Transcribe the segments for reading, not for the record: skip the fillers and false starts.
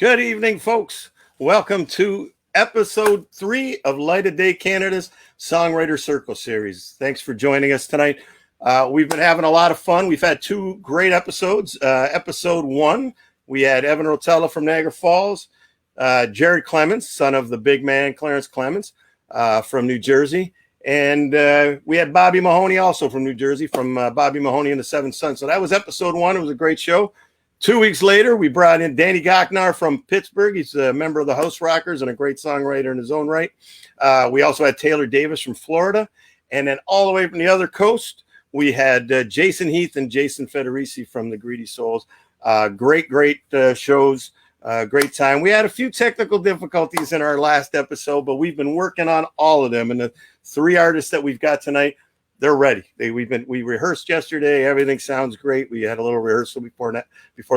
Good evening, folks. Welcome to episode 3 of Light of Day Canada's Songwriters Circle Series. Thanks for joining us tonight. We've been having a lot of fun. We've had 2 great episodes. Episode 1, we had Evan Rotella from Niagara Falls, Jared Clemens, son of the big man Clarence Clemens from New Jersey, and we had Bobby Mahoney also from New Jersey, from Bobby Mahoney and the Seven Sons. So that was episode 1. It was a great show. 2 weeks later, we brought in Danny Gochnar from Pittsburgh. He's a member of the House Rockers and a great songwriter in his own right. We also had Taylor Davis from Florida. And then all the way from the other coast, we had Jason Heath and Jason Federici from the Greedy Souls. Great shows. Great time. We had a few technical difficulties in our last episode, but we've been working on all of them. And the 3 artists that we've got tonight, they're ready. We rehearsed yesterday. Everything sounds great. We had a little rehearsal before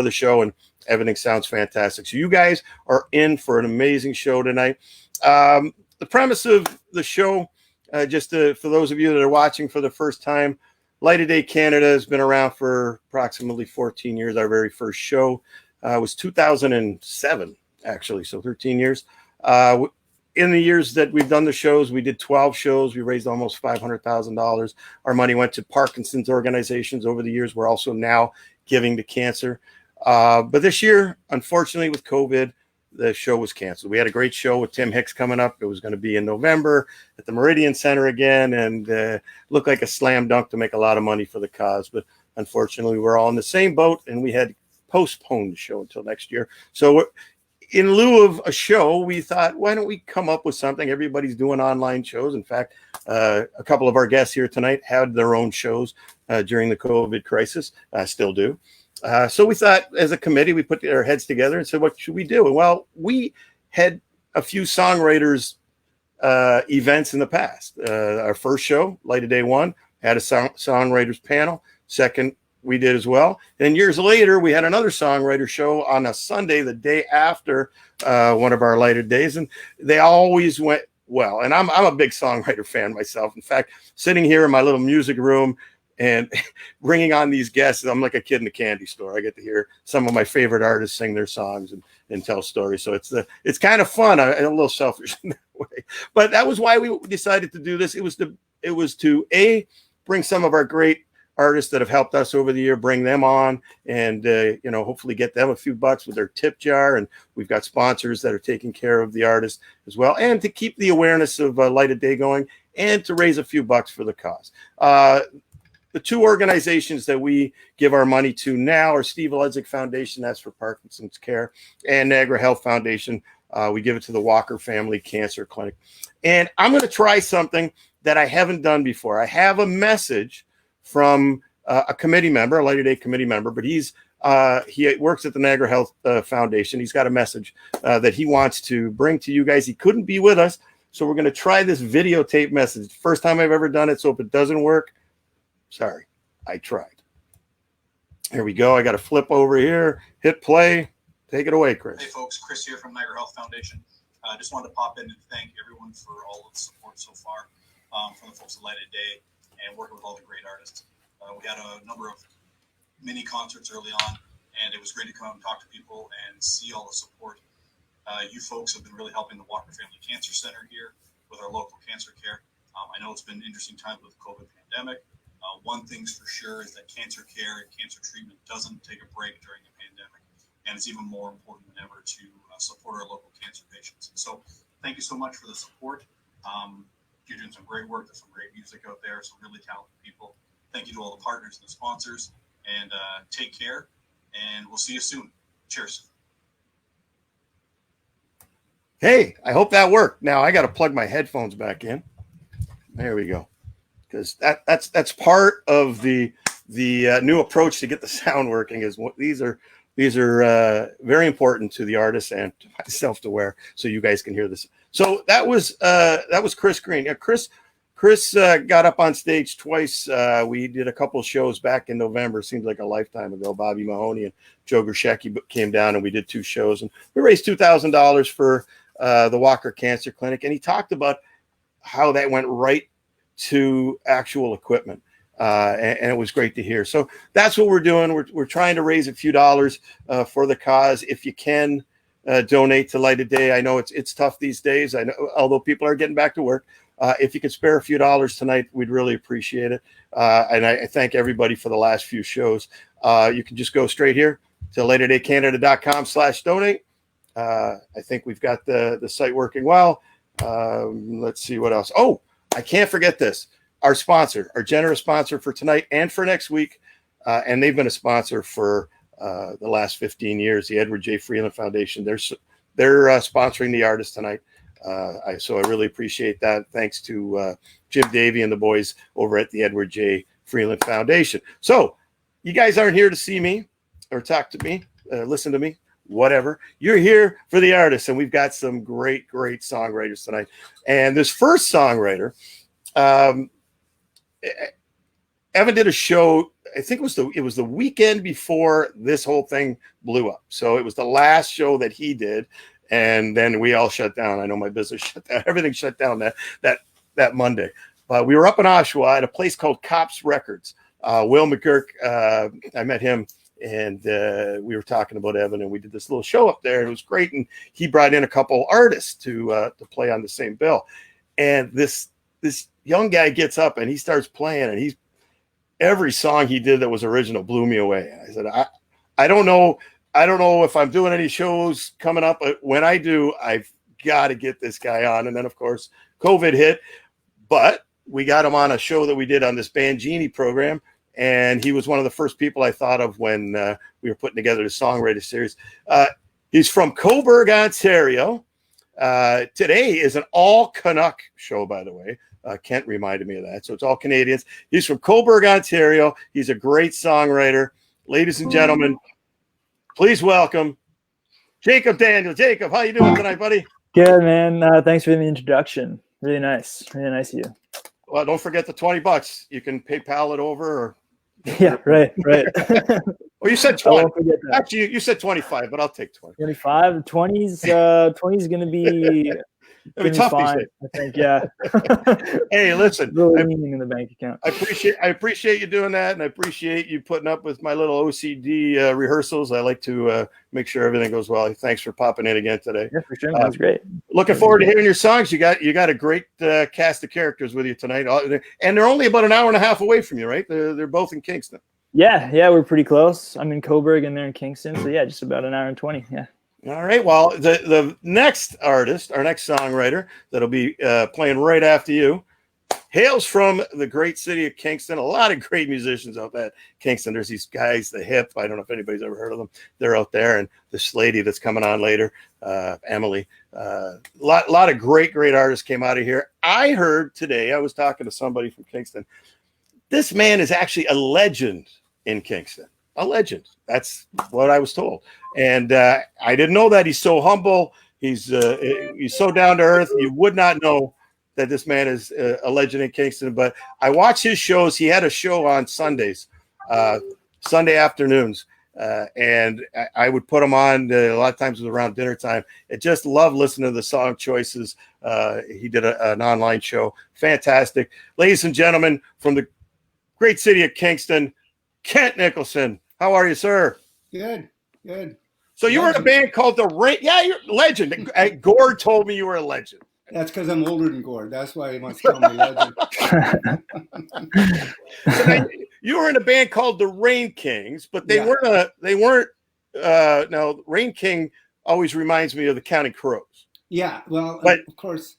the show, and everything sounds fantastic. So you guys are in for an amazing show tonight. The premise of the show, for those of you that are watching for the first time, Light of Day Canada has been around for approximately 14 years. Our very first show was 2007, actually, so 13 years. In the years that we've done the shows, we did 12 shows. We raised almost $500,000. Our money went to Parkinson's organizations over the years. We're also now giving to cancer. But this year, unfortunately, with COVID, the show was canceled. We had a great show with Tim Hicks coming up. It was going to be in November at the Meridian Center again, and looked like a slam dunk to make a lot of money for the cause. But unfortunately, we're all in the same boat, and we had postponed the show until next year. So in lieu of a show, we thought, why don't we come up with something? Everybody's doing online shows. In fact, a couple of our guests here tonight had their own shows during the COVID crisis, still do. So we thought, as a committee, we put our heads together and said, what should we do? Well, we had a few songwriters events in the past. Our first show, Light of Day 1, had a songwriters panel. Second, we did as well. And years later, we had another songwriter show on a Sunday, the day after one of our lighter days. And they always went well. And I'm a big songwriter fan myself. In fact, sitting here in my little music room and bringing on these guests, I'm like a kid in a candy store. I get to hear some of my favorite artists sing their songs and tell stories. So it's kind of fun. I'm a little selfish in that way. But that was why we decided to do this. It was to bring some of our great artists that have helped us over the year, bring them on, and hopefully get them a few bucks with their tip jar. And we've got sponsors that are taking care of the artists as well, and to keep the awareness of Light of Day going, and to raise a few bucks for the cause. The 2 organizations that we give our money to now are Steve Ledzik Foundation, that's for Parkinson's care, and Niagara Health Foundation. We give it to the Walker Family Cancer Clinic. And I'm going to try something that I haven't done before. I have a message from a committee member, a Light of Day committee member, but he works at the Niagara Health Foundation. He's got a message that he wants to bring to you guys. He couldn't be with us, so we're going to try this videotape message. First time I've ever done it, so if it doesn't work, sorry, I tried. Here we go. I got to flip over here, hit play. Take it away, Chris. Hey, folks. Chris here from Niagara Health Foundation. I just wanted to pop in and thank everyone for all of the support so far from the folks at Light of Day and working with all the great artists. We had a number of mini concerts early on, and it was great to come and talk to people and see all the support. You folks have been really helping the Walker Family Cancer Center here with our local cancer care. I know it's been interesting times with the COVID pandemic. One thing's for sure is that cancer care and cancer treatment doesn't take a break during the pandemic, and it's even more important than ever to support our local cancer patients. So thank you so much for the support. You're doing some great work. There's some great music out there, some really talented people. Thank you to all the partners and the sponsors, and take care, and we'll see you soon. Cheers. Hey, I hope that worked. Now I got to plug my headphones back in. There we go. Because that's part of the new approach to get the sound working. Is what these are very important to the artists and to myself to wear, so you guys can hear this. So that was Chris Green. Yeah, Chris got up on stage twice. We did a couple shows back in November. Seems like a lifetime ago. Bobby Mahoney and Joe Grishecki came down, and we did 2 shows, and we raised $2,000 for the Walker Cancer Clinic. And he talked about how that went right to actual equipment. And it was great to hear. So that's what we're doing. We're trying to raise a few dollars for the cause. If you can, donate to Light of Day. I know it's tough these days. I know, although people are getting back to work. If you could spare a few dollars tonight, we'd really appreciate it. And I thank everybody for the last few shows. You can just go straight here to lightofdaycanada.com/donate. I think we've got the site working well. Let's see what else. Oh, I can't forget this. Our sponsor, our generous sponsor for tonight and for next week. And they've been a sponsor for the last 15 years, the Edward J. Freeland Foundation. They're sponsoring the artist tonight. So I really appreciate that. Thanks to Jim Davey and the boys over at the Edward J. Freeland Foundation. So you guys aren't here to see me or talk to me, listen to me, whatever. You're here for the artists, and we've got some great songwriters tonight. And this first songwriter, Evan did a show. I think it was the weekend before this whole thing blew up. So it was the last show that he did. And then we all shut down. I know my business shut down. Everything shut down that Monday. But we were up in Oshawa at a place called Cops Records. Will McGurk, I met him, and we were talking about Evan, and we did this little show up there. And it was great. And he brought in a couple artists to play on the same bill. And this young guy gets up and he starts playing, and every song he did that was original blew me away. And I said, I don't know if I'm doing any shows coming up, but when I do, I've got to get this guy on. And then, of course, COVID hit, but we got him on a show that we did on this Band Genie program. And he was one of the first people I thought of when we were putting together the Songwriters Series. He's from Cobourg, Ontario. Today is an all Canuck show, by the way. Kent reminded me of that. So it's all Canadians. He's from Cobourg, Ontario. He's a great songwriter. Ladies and gentlemen, please welcome Jakeb Daniel. Jakeb, how you doing tonight, buddy? Good, man. Thanks for the introduction. Really nice. Really nice of you. Well, don't forget the $20. You can PayPal it over. Or yeah, right. Well, you said 20. Actually, you said 25, but I'll take 20. 25. 20's going to be It'll be tough fine, these days. I think, yeah. Hey, listen. Really leaning in the bank account. I appreciate you doing that, and I appreciate you putting up with my little OCD rehearsals. I like to make sure everything goes well. Thanks for popping in again today. Yeah, for sure. That was great. Looking forward to hearing your songs. You got a great cast of characters with you tonight, and they're only about an hour and a half away from you, right? They're both in Kingston. Yeah, we're pretty close. I'm in Cobourg and they're in Kingston, so yeah, just about an hour and 20. Yeah. All right. Well, the next artist, our next songwriter that'll be playing right after you, hails from the great city of Kingston. A lot of great musicians out at Kingston. There's these guys, the Hip. I don't know if anybody's ever heard of them. They're out there, and this lady that's coming on later, Emily. A lot of great artists came out of here. I heard today. I was talking to somebody from Kingston. This man is actually a legend in Kingston. A legend. That's what I was told. And I didn't know that. He's so humble. He's so down to earth. You would not know that this man is a legend in Kingston. But I watch his shows. He had a show on Sundays, Sunday afternoons. And I would put him on a lot of times it was around dinner time. I just love listening to the song choices. He did an online show. Fantastic. Ladies and gentlemen, from the great city of Kingston, Kent Nicholson. How are you, sir? Good. So you were in a band called The Rain. Yeah, you're a legend. Gord told me you were a legend. That's because I'm older than Gord. That's why he wants to call me legend. So you were in a band called The Rain Kings, but they weren't. Now, Rain King always reminds me of the Counting Crows. Yeah, well, but, of course,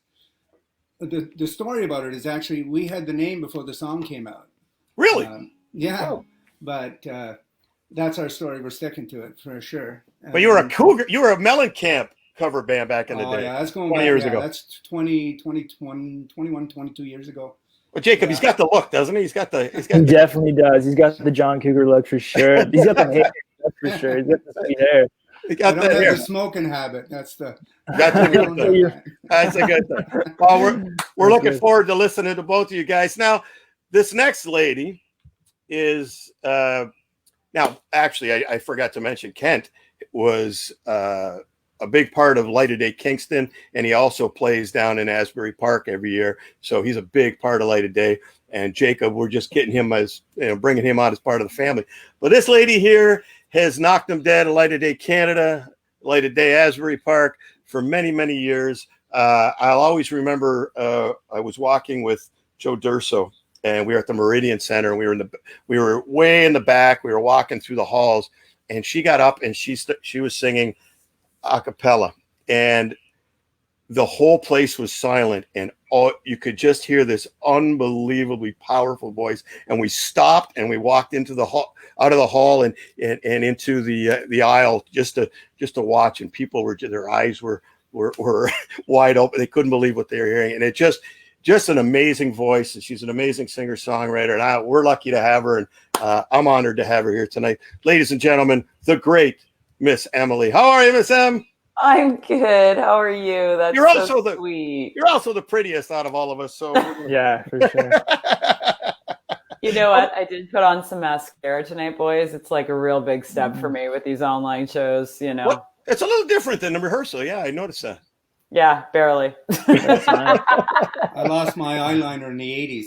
the story about it is actually we had the name before the song came out. Really? Yeah, oh. But that's our story. We're sticking to it for sure. But you were a Cougar. You were a Mellencamp cover band back in the day. Yeah, that's going 20 back, years ago. That's 21, 22 years ago. Well, Jakeb, he's got the look, doesn't he? He definitely does. He's got the John Cougar look for sure. He's got the hair, that's for sure. He's got the sweet hair. I don't have the smoking habit. That's a good thing. That's a good thing. Well, we're looking forward to listening to both of you guys. Now, this next lady is now actually I forgot to mention Kent was a big part of Light of Day Kingston, and he also plays down in Asbury Park every year. So he's a big part of Light of Day. And Jakeb, we're just getting him bringing him out as part of the family. But this lady here has knocked him dead at Light of Day Canada, Light of Day, Asbury Park for many, many years. I'll always remember I was walking with Joe Durso, and we were at the Meridian Center, and we were way in the back. We were walking through the halls, and she got up and she was singing a cappella, and the whole place was silent, and you could just hear this unbelievably powerful voice. And we stopped and we walked into the hall, out of the hall, and into the aisle just to watch. And people were, their eyes were wide open. They couldn't believe what they were hearing. And it just an amazing voice. And she's an amazing singer songwriter. And we're lucky to have her. And I'm honored to have her here tonight, ladies and gentlemen. The great Miss Emily. How are you, Miss Em? I'm good. How are you? That's You're so also sweet. You're also the prettiest out of all of us. So Yeah, for sure. You know what? I did put on some mascara tonight, boys. It's like a real big step for me with these online shows, you know. What? It's a little different than the rehearsal. Yeah, I noticed that. Yeah, barely. I lost my eyeliner in the 80s.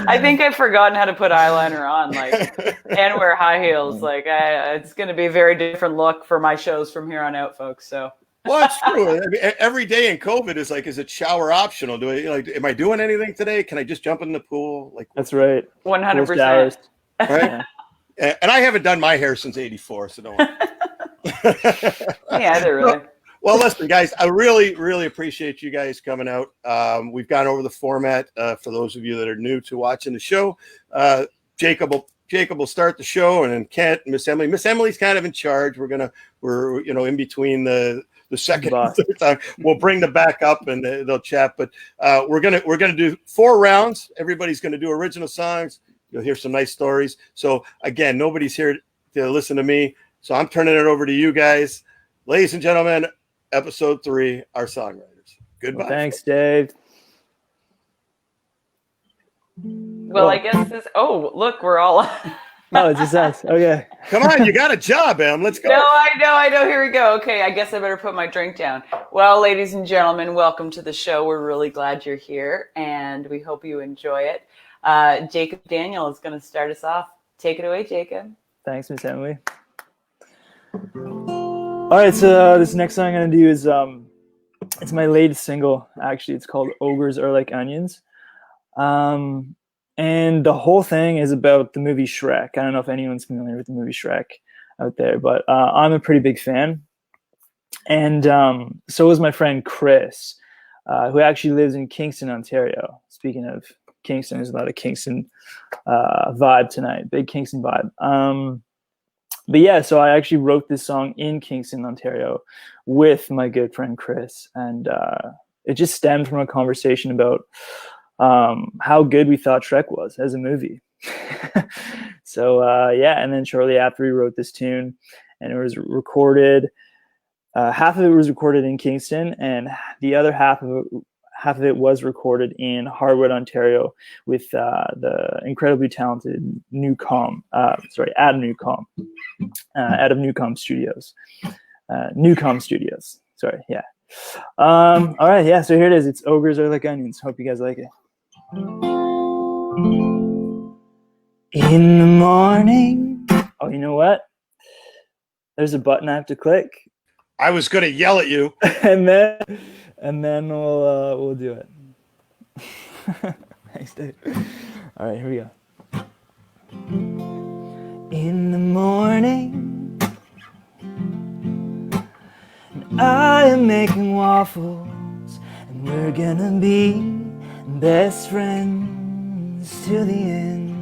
I think I've forgotten how to put eyeliner on, and wear high heels. It's going to be a very different look for my shows from here on out, folks. So. Well, it's true. I mean, every day in COVID is it shower optional? Am I doing anything today? Can I just jump in the pool? That's right. 100%. Right? And I haven't done my hair since '84, so don't worry. Me either, really. Well, listen, guys, I really, really appreciate you guys coming out. We've gone over the format for those of you that are new to watching the show. Jakeb will start the show, and then Kent, Miss Emily. Miss Emily's kind of in charge. We're in between the second and third time. We'll bring them back up and they'll chat. But we're gonna do 4 rounds. Everybody's gonna do original songs. You'll hear some nice stories. So again, nobody's here to listen to me. So I'm turning it over to you guys, ladies and gentlemen. Episode 3, our songwriters. Goodbye. Well, thanks, Dave. Well, I guess this. Oh, look, we're all. Oh, it's just us. Okay. Come on, you got a job, Em. Let's go. No, I know. Here we go. Okay, I guess I better put my drink down. Well, ladies and gentlemen, welcome to the show. We're really glad you're here, and we hope you enjoy it. Jakeb Daniel is going to start us off. Take it away, Jakeb. Thanks, Miss Emily. All right, so this next song I'm going to do is it's my latest single, actually. It's called Ogres Are Like Onions. And the whole thing is about the movie Shrek. I don't know if anyone's familiar with the movie Shrek out there, but I'm a pretty big fan. And so is my friend Chris, who actually lives in Kingston, Ontario. Speaking of Kingston, there's a lot of Kingston vibe tonight, big Kingston vibe. But yeah, so I actually wrote this song in Kingston, Ontario with my good friend Chris. And it just stemmed from a conversation about how good we thought Shrek was as a movie. So yeah, and then shortly after we wrote this tune, and it was recorded, half of it was recorded in Kingston, and the other half of it was recorded in Harwood, Ontario, with the incredibly talented Adam Newcomb, out of Newcomb Studios. Sorry, yeah. All right, yeah. So here it is. It's Ogres Are Like Onions. Hope you guys like it. In the morning. Oh, you know what? There's a button I have to click. I was going to yell at you. and then we'll do it. Thanks, Dave. All right, here we go. In the morning, and I am making waffles, and we're gonna be best friends to the end.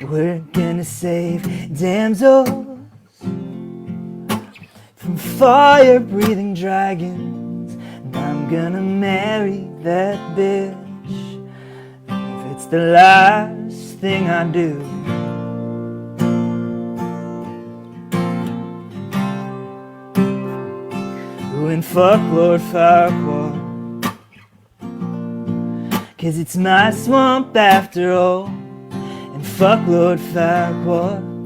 We're gonna save damsels from fire-breathing dragons, and I'm gonna marry that bitch if it's the last thing I do. And fuck Lord Farquaad, 'cause it's my swamp after all. And fuck Lord Farquaad,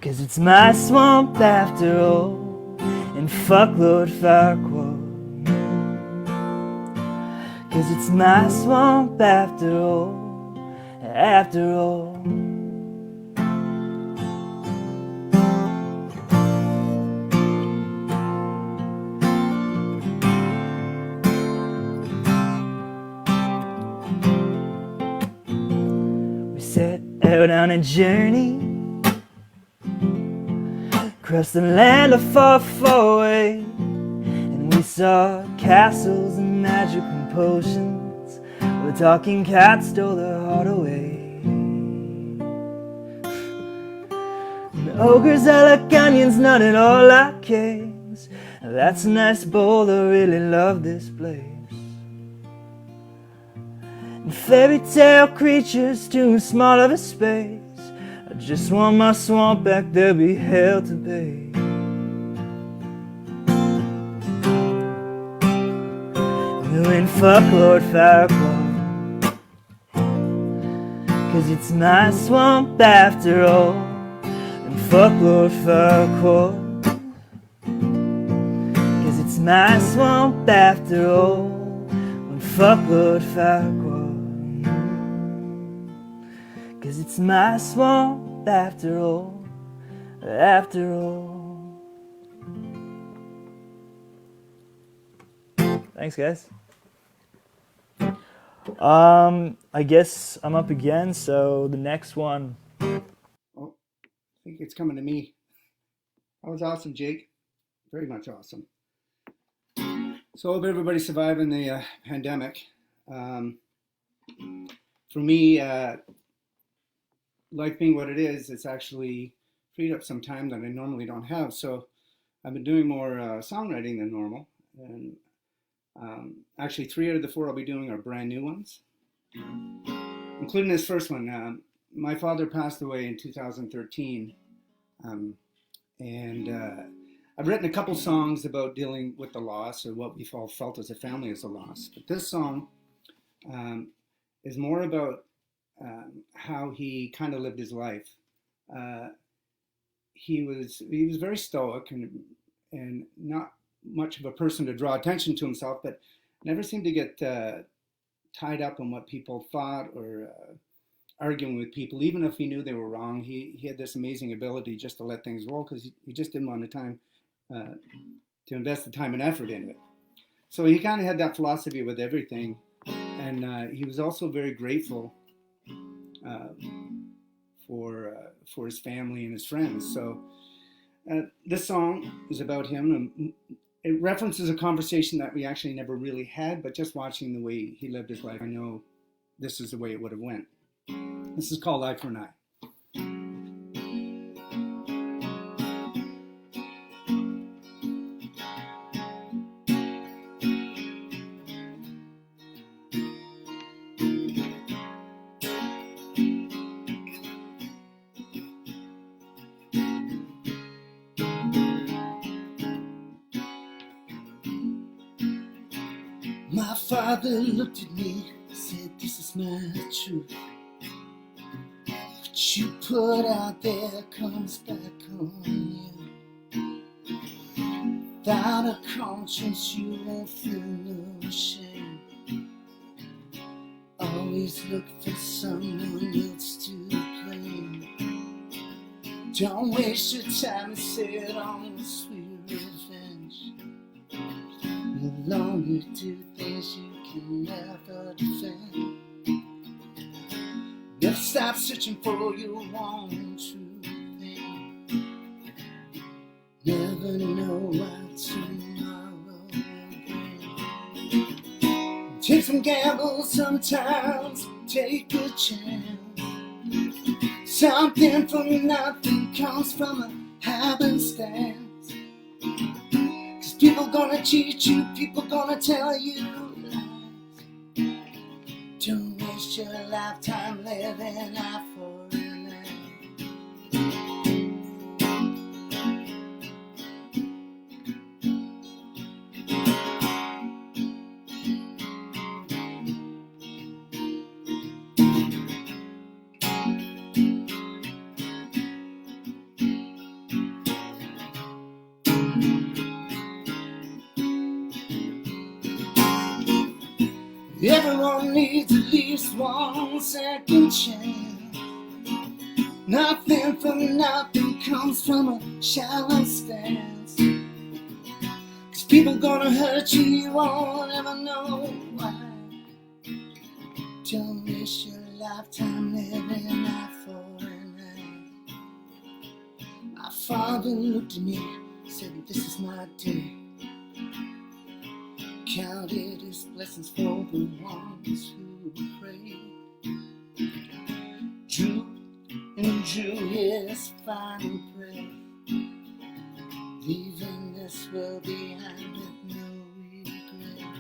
'cause it's my swamp after all. And fuck Lord Farquaad, 'cause it's my swamp after all, after all. We set out on a journey across the land of far, far away, and we saw castles and magic and potions. The talking cat stole their heart away. And the ogres are like onions, not at all like kings. That's a nice bowl, I really love this place. And fairy tale creatures too small of a space. I just want my swamp back, there be hell to pay. And when fuck Lord Farquaad, 'cause it's my swamp after all. And fuck Lord Farquaad, 'cause it's my swamp after all. And fuck Lord Farquaad, 'cause it's my swamp after all, after all. Thanks, guys. I guess I'm up again, so the next one. Oh, I think it's coming to me. That was awesome, Jake. Very much awesome. So hope everybody's surviving the pandemic. For me, life being what it is, it's actually freed up some time that I normally don't have. So I've been doing more songwriting than normal. And actually 3 out of the 4 I'll be doing are brand new ones, including this first one. My father passed away in 2013. And I've written a couple songs about dealing with the loss, or what we've all felt as a family as a loss. But this song is more about how he kind of lived his life. He was very stoic and not much of a person to draw attention to himself, but never seemed to get tied up in what people thought or arguing with people, even if he knew they were wrong. He had this amazing ability just to let things roll, because he just didn't want the time to invest the time and effort into it. So he kind of had that philosophy with everything, and he was also very grateful for his family and his friends. So this song is about him, and it references a conversation that we actually never really had, but just watching the way he lived his life, I know this is the way it would have went. This is called Eye for an Eye. My father looked at me, said, "This is my truth. What you put out there comes back on you. Without a conscience, you won't feel no shame. Always look for someone else to blame. Don't waste your time and sit on the sweet revenge. You'll only do things you can never defend. Never stop searching for your one true thing. Never know what tomorrow will bring. Take some gambles sometimes, take a chance. Something from nothing comes from a happenstance. 'Cause people gonna cheat you, people gonna tell you lies. Don't waste your lifetime living eye for an eye. Everyone needs at least one second chance. Nothing from nothing comes from a shallow stance. 'Cause people gonna hurt you, you won't ever know why. Don't waste your lifetime living eye for an eye. My father looked at me, said, this is my day. Counted his blessings for the ones who prayed. Drew and drew his final breath, leaving this world behind with no regret.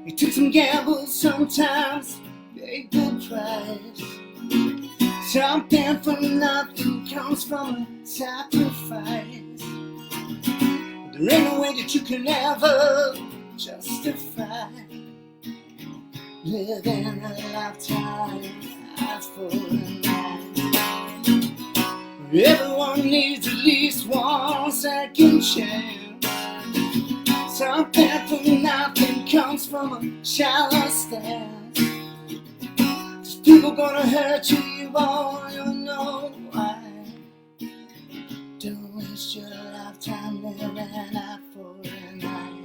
He took some gambles, sometimes paid the price. Something from nothing comes from a sacrifice. There ain't no way that you can ever justify living a lifetime eye for an eye. Everyone needs at least one second chance. Something from nothing comes from a shallow stance. 'Cause people gonna hurt you, you won't even know why. Don't waste your lifetime living eye for an eye.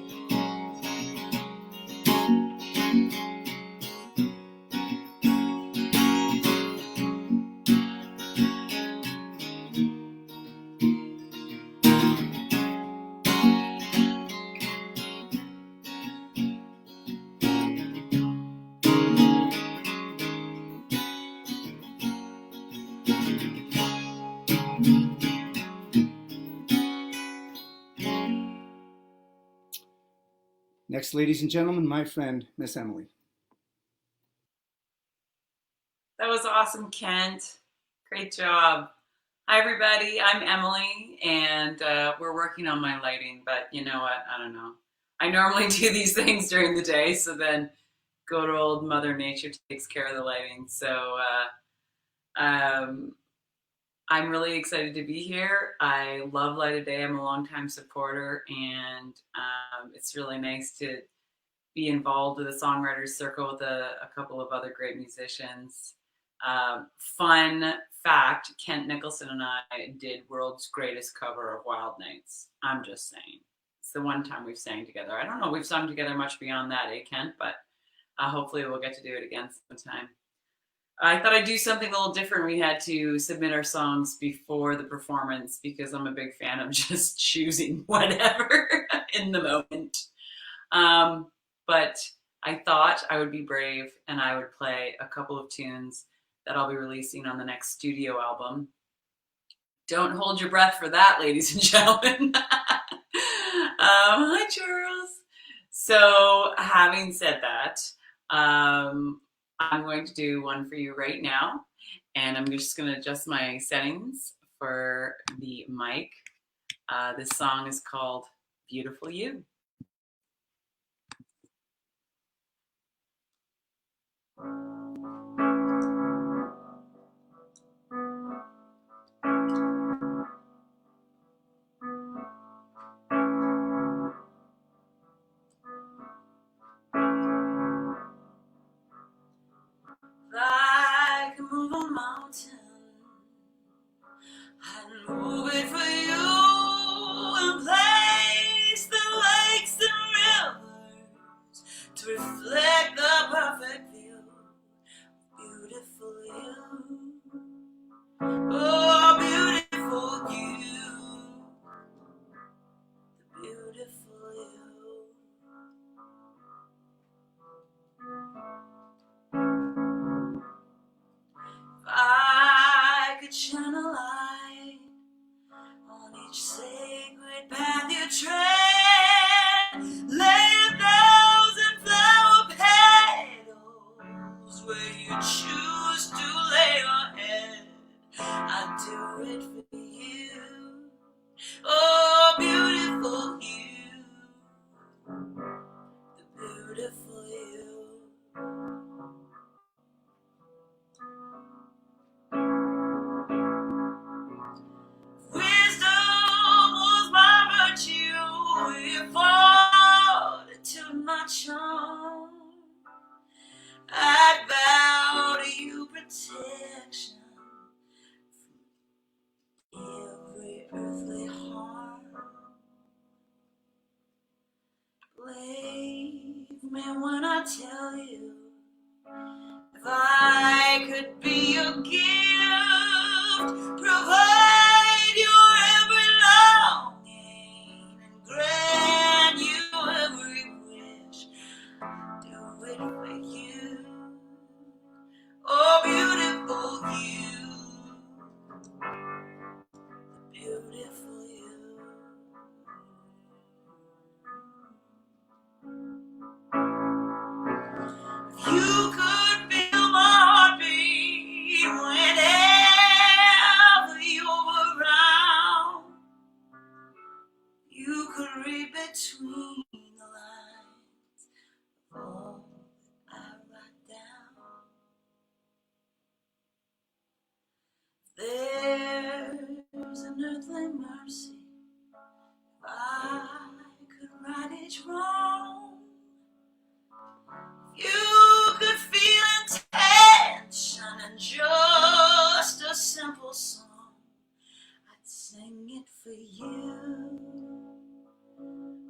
Next, ladies and gentlemen, my friend, Miss Emily. That was awesome, Kent. Great job. Hi, everybody. I'm Emily, and we're working on my lighting, but you know what? I don't know. I normally do these things during the day, so then good old Mother Nature takes care of the lighting. So I'm really excited to be here. I love Light of Day. I'm a longtime supporter, and it's really nice to be involved with the Songwriters Circle with a couple of other great musicians. Fun fact, Kent Nicholson and I did world's greatest cover of Wild Nights. I'm just saying. It's the one time we've sang together. I don't know if we've sung together much beyond that, Kent? But hopefully we'll get to do it again sometime. I thought I'd do something a little different. We had to submit our songs before the performance because I'm a big fan of just choosing whatever in the moment. But I thought I would be brave and I would play a couple of tunes that I'll be releasing on the next studio album. Don't hold your breath for that, ladies and gentlemen. Hi, Charles. So having said that, I'm going to do one for you right now, and I'm just going to adjust my settings for the mic. This song is called Beautiful You. I can move a mountain and move it for you and place the lakes and rivers to reflect the perfect view. Beautiful you. Oh, beautiful you. The beautiful you. If I could shine a light on each sacred path you tread, lay 1,000 flower petals where you choose to lay your head. I'd do it for you. Oh, beautiful you. The beautiful you. you could feel my heartbeat whenever you're around. You could read between the lines of all I write down. There's an earthly mercy if I could right each wrong. You could feel intention in just a simple song. I'd sing it for you.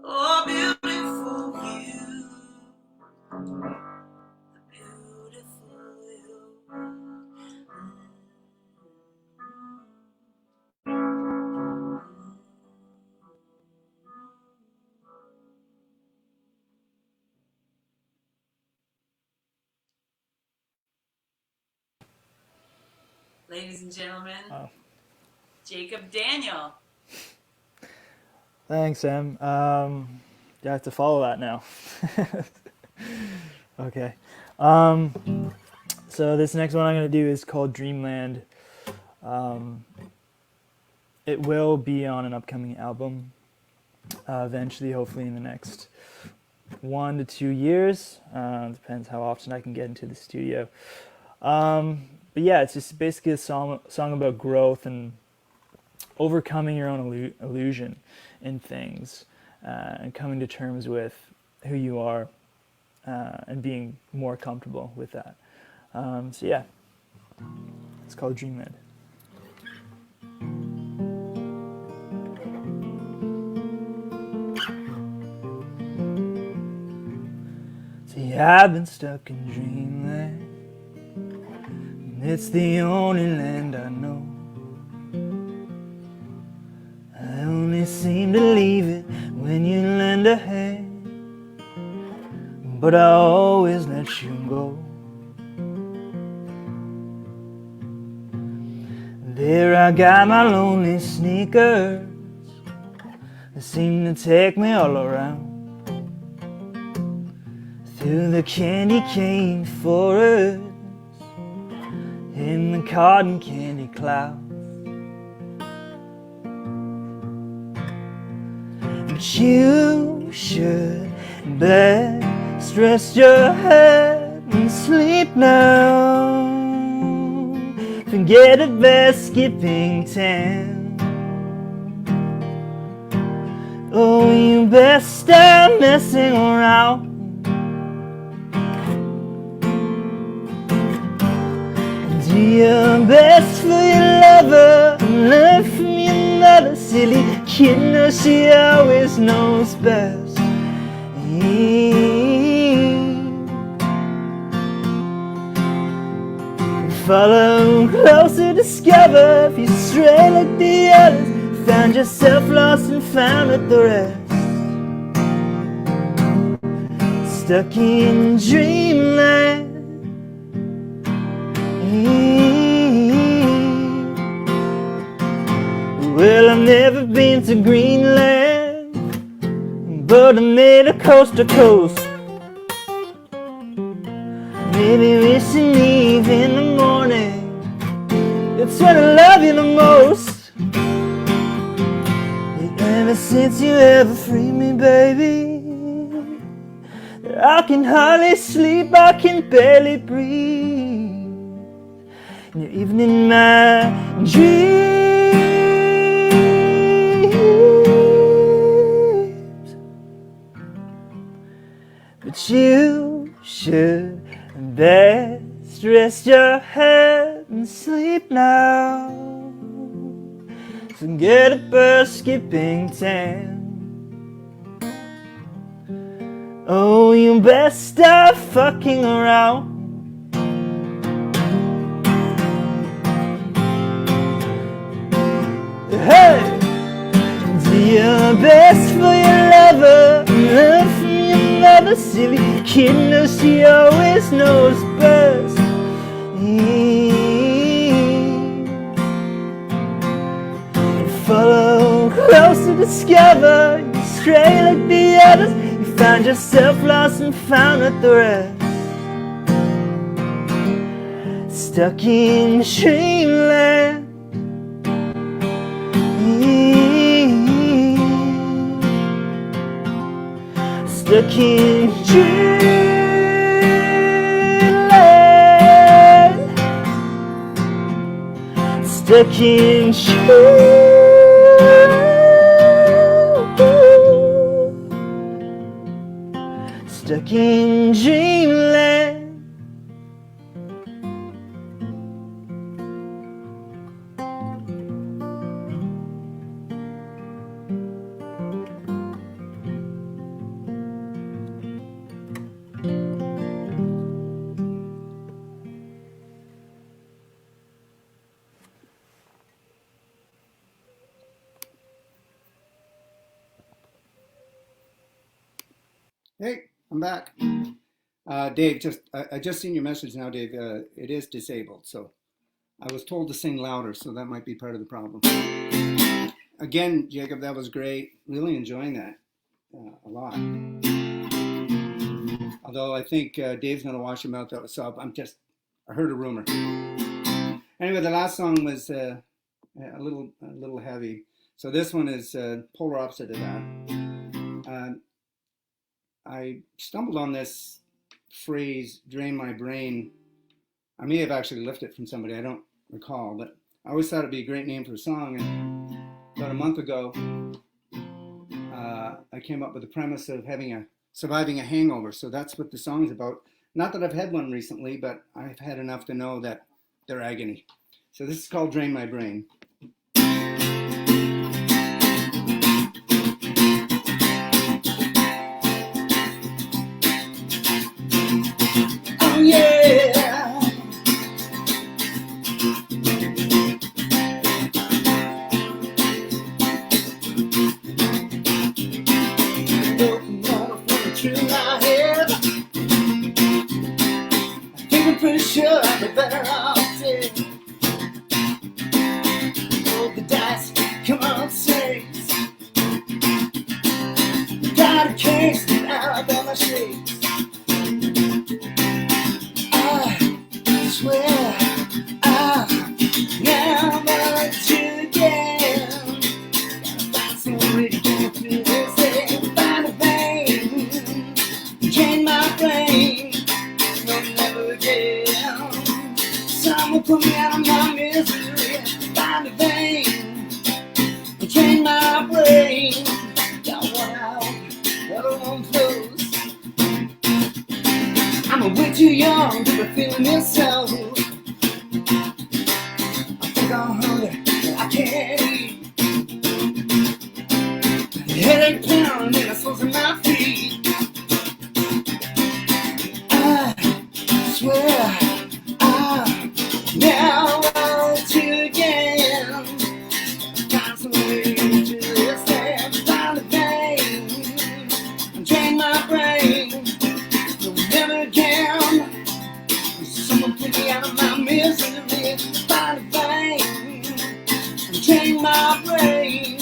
Oh, beautiful you, the beautiful you. Ladies and gentlemen, Jakeb Daniel. Thanks, Em. You have to follow that now. Okay. So this next one I'm going to do is called Dreamland. It will be on an upcoming album eventually, hopefully in the next 1 to 2 years. Depends how often I can get into the studio. But yeah, it's just basically a song about growth and overcoming your own illusion in things, and coming to terms with who you are, and being more comfortable with that. So yeah, it's called Dreamland. See, I've been stuck in dreamland. It's the only land I know. I only seem to leave it when you lend a hand, but I always let you go. There I got my lonely sneakers that seem to take me all around, through the candy cane forest, in the cotton candy clouds. But you should best rest your head and sleep now. Forget about skipping town. Oh, you best stop messing around. Do your best for your lover and learn from your mother. Silly kid, no, she always knows best. Follow closer, discover if you stray like the others. Found yourself lost and found with the rest. Stuck in dreamland. Well, I've never been to Greenland, but I made a coast to coast. Maybe we should leave in the morning. It's when I love you the most. Ever since you ever freed me, baby, I can hardly sleep, I can barely breathe. And you're even in my dreams. But you should best rest your head and sleep now. Forget about skipping town. Oh, you best stop fucking around. Hey! Do your best for your lover, learn from your mother. Silly kid, no, she always knows best. Follow closer, discover you stray like the others. You find yourself lost and found with the rest. stuck in dreamland. Stuck in dreamland. Stuck in dreamland. Stuck in dreamland. Hey, I'm back. Dave, I just seen your message now, Dave. It is disabled, so I was told to sing louder, so that might be part of the problem. Again, Jacob, that was great. Really enjoying that a lot. Although I think Dave's gonna wash him out, so I heard a rumor. Anyway, the last song was a little heavy. So this one is polar opposite of that. I stumbled on this phrase, drain my brain. I may have actually lifted it from somebody, I don't recall, but I always thought it'd be a great name for a song. And about a month ago, I came up with the premise of surviving a hangover. So that's what the song's about. Not that I've had one recently, but I've had enough to know that they're agony. So this is called Drain My Brain. Oh yeah. I'm pretty sure I'll be better off dead. Roll the dice, come on, six. Got a case, get out of my shades. I swear I'll never let you again. Gotta find some way to get through this day. Find a vein, drain my brain. No, never again. Someone put me out of my misery. Find a vein, drain my brain. Got one out, another one close. I'm way too young to be feeling this so. I think I'm hungry, but I can't eat. The headache pounding in the soles of my feet. I swear I'll never want you again. Find some way to this thing. Find a vein, drain my brain. No, never again. Someone put me out of my misery. Find a vein, drain my brain.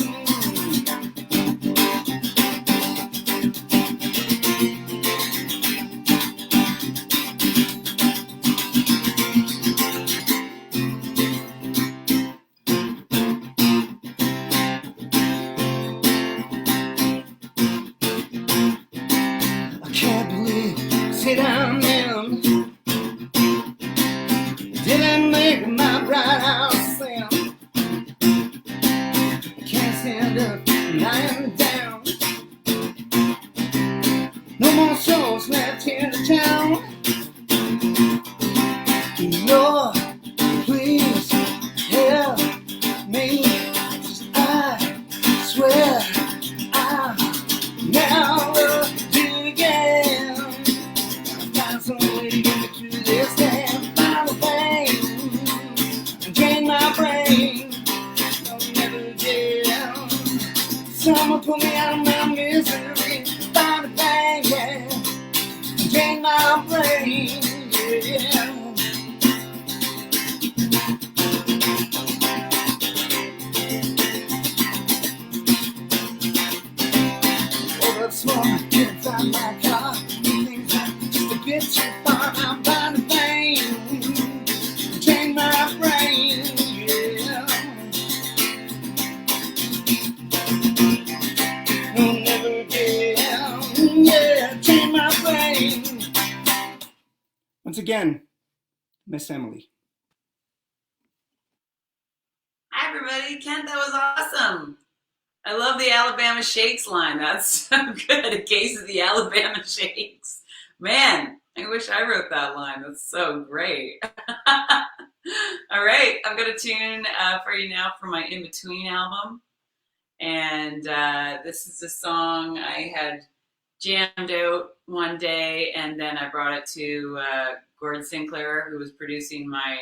Once again, Miss Emily. Hi, everybody. Kent, that was awesome. I love the Alabama Shakes line. That's so good. A case of the Alabama Shakes. Man, I wish I wrote that line. That's so great. All right, I've got a tune for you now for my In Between album. And this is a song I had jammed out one day, and then I brought it to Gordon Sinclair, who was producing my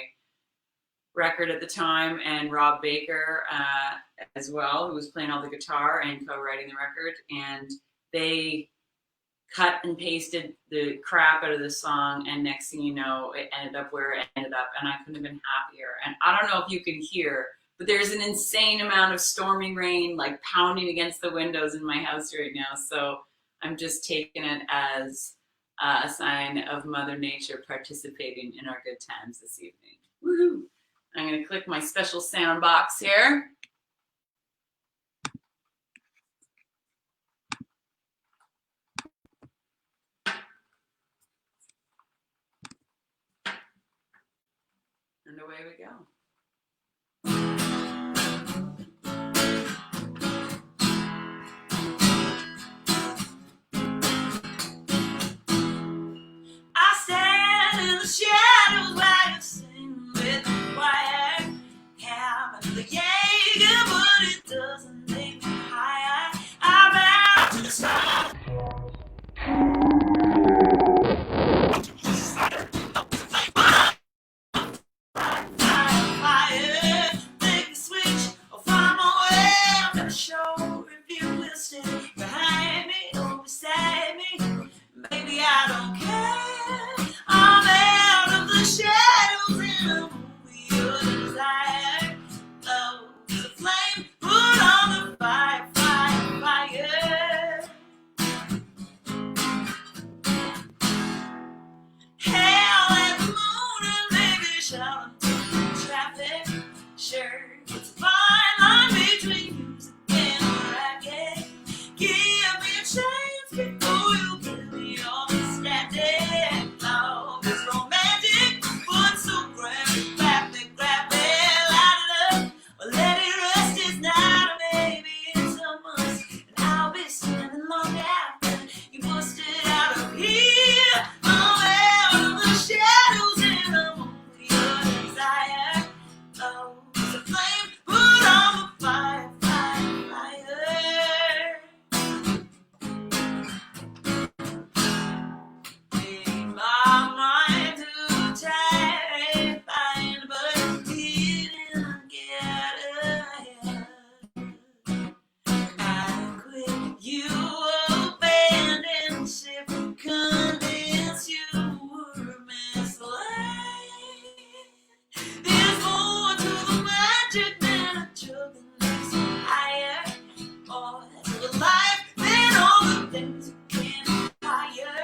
record at the time, and Rob Baker as well, who was playing all the guitar and co-writing the record. And they cut and pasted the crap out of the song, and next thing you know, it ended up where it ended up, and I couldn't have been happier. And I don't know if you can hear, but there's an insane amount of stormy rain like pounding against the windows in my house right now. So I'm just taking it as a sign of Mother Nature participating in our good times this evening. Woohoo! I'm going to click my special sound box here. And away we go. I stand in the shadows while you sing with the choir. Having the Jaeger, but it doesn't make me higher. I bow to the sun. Fire, make the switch or find my way. I'm not sure if you will stay behind me or beside me. Maybe I don't care. I'm out of the shadows in a movie of desire. Love is a flame, put on the fire, fire, fire. Hell and the moon and maybe shout into traffic. Sure, it's a fine line between music and racket. Give me a chance before you give me all the static. Love is romantic, but so grab it, light it up, or let it rust. It's not a maybe, it's a must. And I'll be standing long after you busted out of here. I'm out of the shadows in a movie of desire. Love is a flame, put on the fire, fire, fire. In my mind too terrifying, but didn't get ahead. I quit, you abandoned ship, convinced you were misled. There's more to the magic than a drug that makes you higher, more to the life than all the things you can acquire.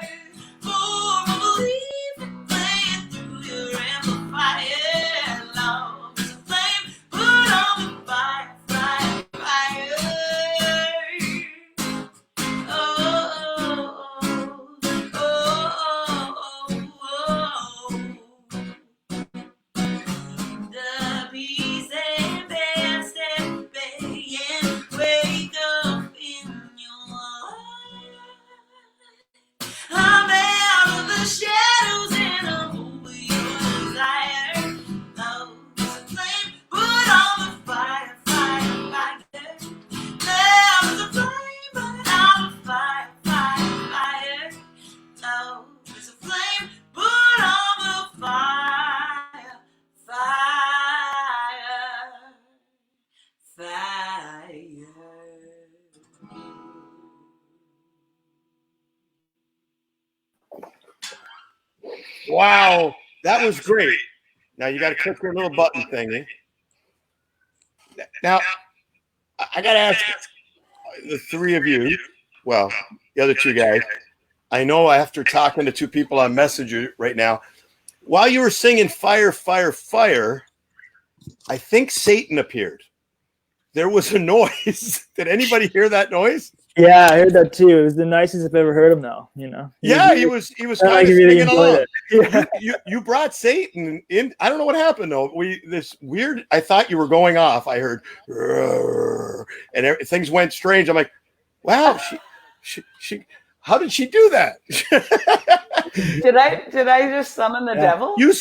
More of a belief in playing through your amplifier. Love is a flame, put on the fire, fire, fire. Oh, oh, oh, oh, the peace and best and baying, wake up in your life. I'm out of the shadows in a movie of desire. Love is a flame, put on the fire, fire, fire. Love is a flame, put on the fire, fire, fire. Love is a flame, put on the fire, fire, fire. Wow, that was great. Now you got to click your little button thingy. Now, I got to ask the three of you, well, the other two guys, I know after talking to two people on Messenger right now, while you were singing Fire, Fire, Fire, I think Satan appeared. There was a noise. Did anybody hear that noise? Yeah, I heard that too. It was the nicest I've ever heard him though, you know. Yeah, he was Sounded kind like of he really singing enjoyed along. it. Yeah. You brought Satan in. I don't know what happened though. This weird. I thought you were going off. I heard, "Rrrr," and things went strange. I'm like, wow, she. How did she do that? Did I just summon the devil? You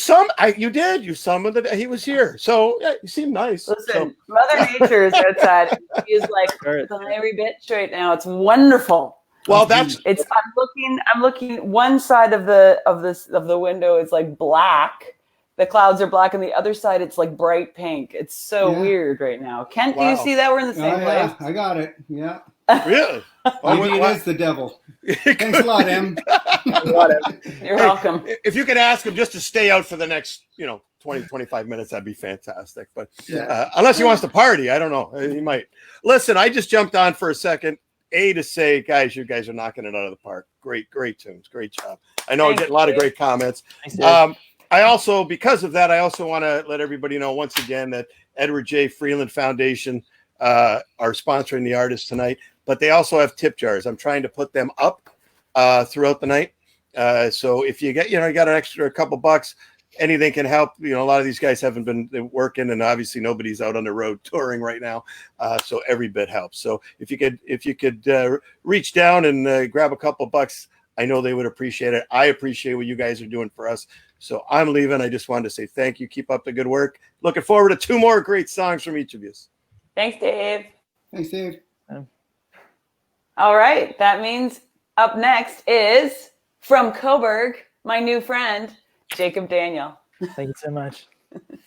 did. You summoned it. He was here. So yeah, you seem nice. Listen, Mother Nature is outside. She is like every bitch right now. It's wonderful. Well, I'm looking. One side of the window is like black. The clouds are black, and the other side it's like bright pink. It's so weird right now. Kent, do you see that we're in the same place? I got it. Yeah. Really? Maybe it is the devil. Thanks a lot, Em. You're welcome. If you could ask him just to stay out for the next, 20, 25 minutes, that'd be fantastic. But unless he wants to party, I don't know. He might. Listen, I just jumped on for a second. To say, guys, you guys are knocking it out of the park. Great tunes. Great job. I know I get a lot of great comments. I also, because of that, I also want to let everybody know once again that Edward J. Freeland Foundation are sponsoring the artists tonight, but they also have tip jars. I'm trying to put them up throughout the night. So if you get, you got an extra couple bucks, anything can help. A lot of these guys haven't been working, and obviously nobody's out on the road touring right now. So every bit helps. So if you could reach down and grab a couple bucks, I know they would appreciate it. I appreciate what you guys are doing for us. So I'm leaving. I just wanted to say thank you. Keep up the good work. Looking forward to 2 more great songs from each of you. Thanks, Dave. Thanks, Dave. All right. That means up next is from Cobourg, my new friend, Jakeb Daniel. Thank you so much.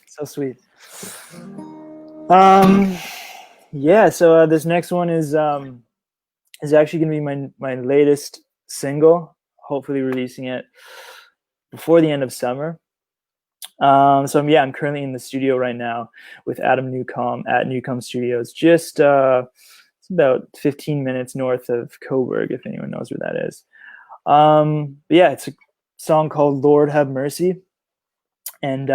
So sweet. So this next one is actually going to be my latest single, hopefully releasing it before the end of summer. I'm currently in the studio right now with Adam Newcomb at Newcomb Studios, just it's about 15 minutes north of Cobourg, if anyone knows where that is. It's a song called Lord Have Mercy, and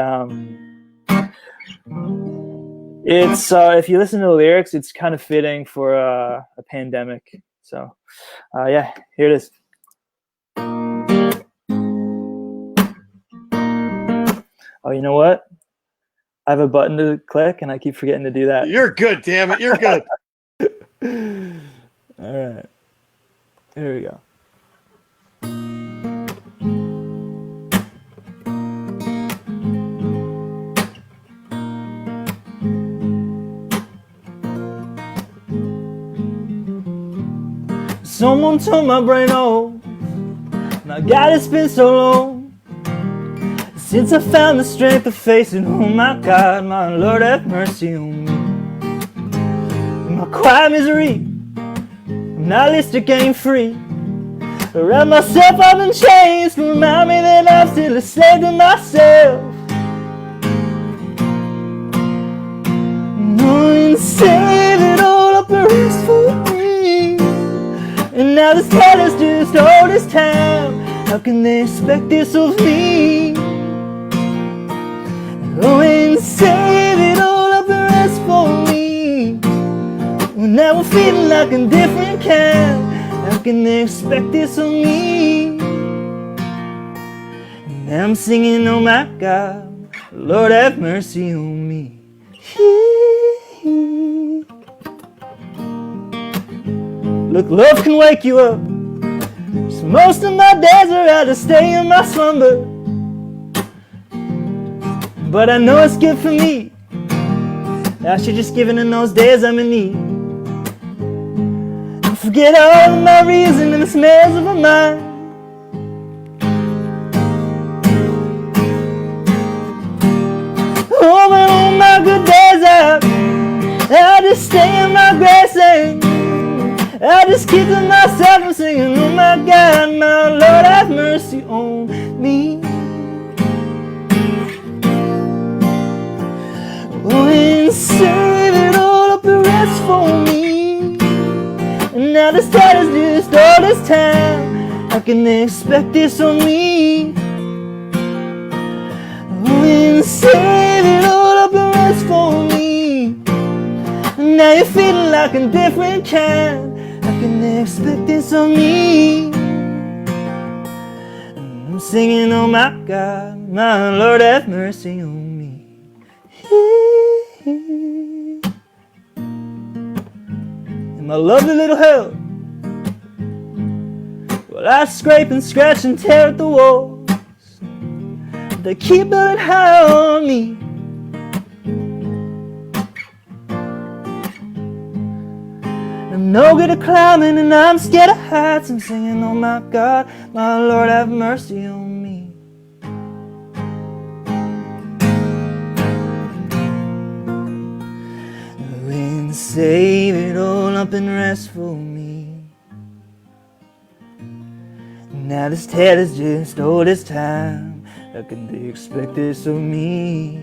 it's if you listen to the lyrics, it's kind of fitting for a pandemic. So here it is. Oh, you know what? I have a button to click, and I keep forgetting to do that. You're good, damn it. You're good. All right. Here we go. Someone turned my brain on. My God, it's been so long since I found the strength to face it. Oh my God, my Lord have mercy on me. In my quiet misery, I'm not listed game free. I wrap myself up in chains to remind me that I'm still a slave to myself. Knowing save it all up and rest for me. And now this teller's just all this time. How can they expect this of me? Oh, and save it all up and rest for me. Well, now we're feeling like a different kind. How can they expect this of me? And now I'm singing, oh my God, Lord have mercy on me. Look, love can wake you up. So most of my days are out to stay in my slumber. But I know it's good for me. I should just give it in those days I'm in need. And forget all of my reason and the smells of my mind. Oh, but on my good days I just stay in my grace and I just keep to myself and singing, oh my God, my Lord have mercy on me. Oh, and save it all up and rest for me. And now this time is just all this time. How can they expect this on me? Oh, and save it all up and rest for me. And now you're feeling like a different kind. How can they expect this on me? I'm singing, oh my God, my Lord have mercy on me. In my lovely little hell, well, I scrape and scratch and tear at the walls. They keep building high on me. I'm no good at climbing and I'm scared of heights. I'm singing, oh my God, my Lord have mercy on me. When save it all up and rest for me. Now this tale is just all this time. How can they expect this of me?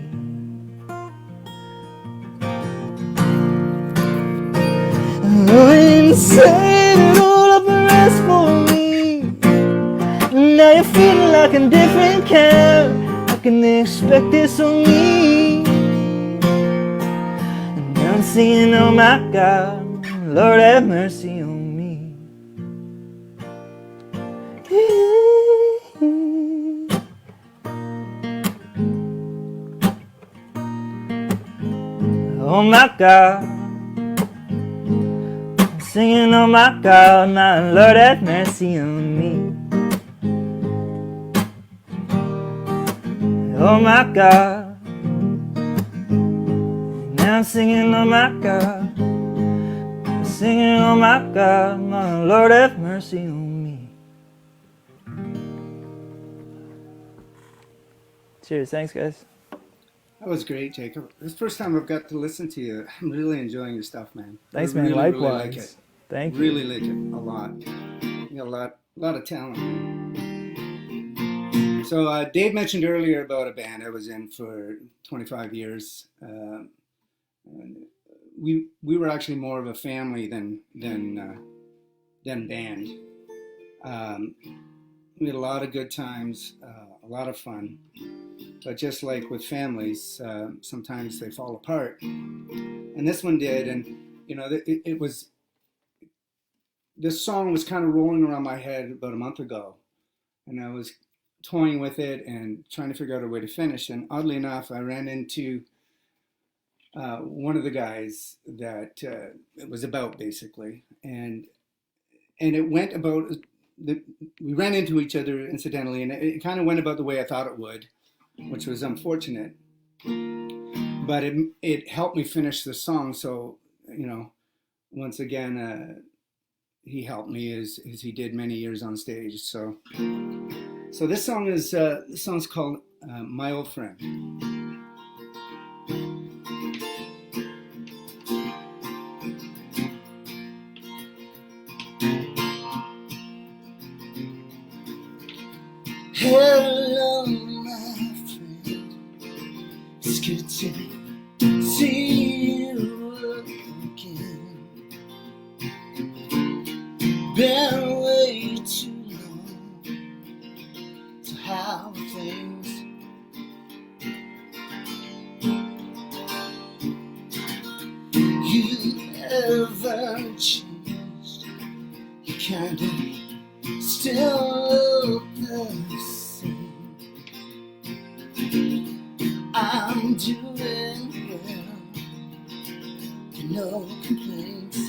And save it all up and rest for me. Now you're feeling like a different kind. How can they expect this of me? And I'm singing, oh my God, Lord have mercy on me. Oh my God, I'm singing, oh my God, my Lord have mercy on me. Oh my God, now I'm singing, oh my God, I'm singing, oh my God, my Lord have mercy on me. Cheers, thanks guys. That was great, Jacob. This is the first time I've got to listen to you. I'm really enjoying your stuff, man. Thanks, I man. really, Likewise. Really like it. Thank you. Really like it a lot. You got a lot of talent. So Dave mentioned earlier about a band I was in for 25 years. We were actually more of a family than band. We had a lot of good times, a lot of fun. But just like with families, sometimes they fall apart. And this one did. And, you know, this song was kind of rolling around my head about a month ago. And I was toying with it and trying to figure out a way to finish. And oddly enough, I ran into one of the guys that it was about, basically. And it went about, we ran into each other incidentally, and it kind of went about the way I thought it would, which was unfortunate, but it helped me finish the song. So, you know, once again, he helped me as he did many years on stage. So this song's called My Old Friend. Hello, my friend. It's good to see you again. Been way too long to have things. You haven't changed. You kinda still look the same. I'm doing well, no complaints.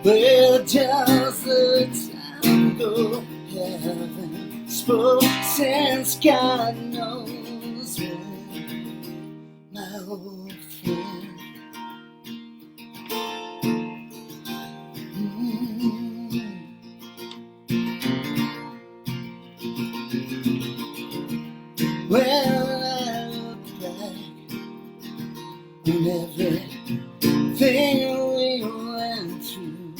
Where does the time go? Haven't spoken since God knows when. My old friend. When I look back on everything we went through,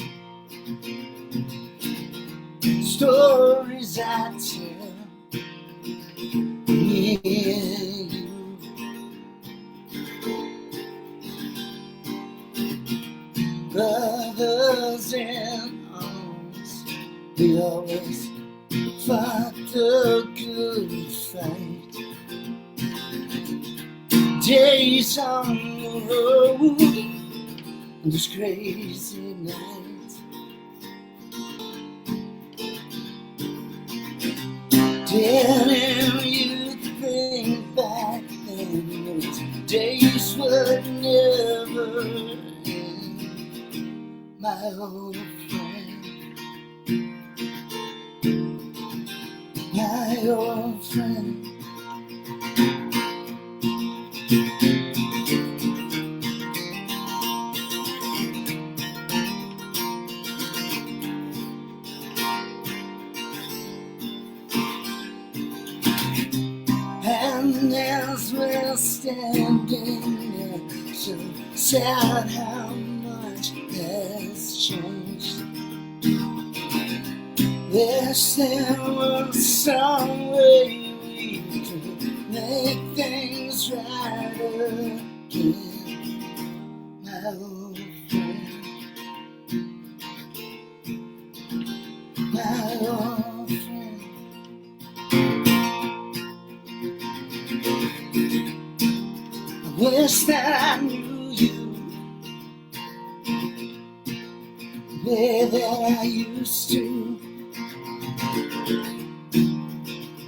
stories I tell, me and you. Brothers in arms, we always fought the good fight. Days on the road on this crazy night. Telling you to think back then, those days would never end, my old friend, my old friend. And as we're standing there, so sad how much has changed. Wish there was some way we could make things right again, my old friend, my old friend. I wish that I knew you the way that I used to.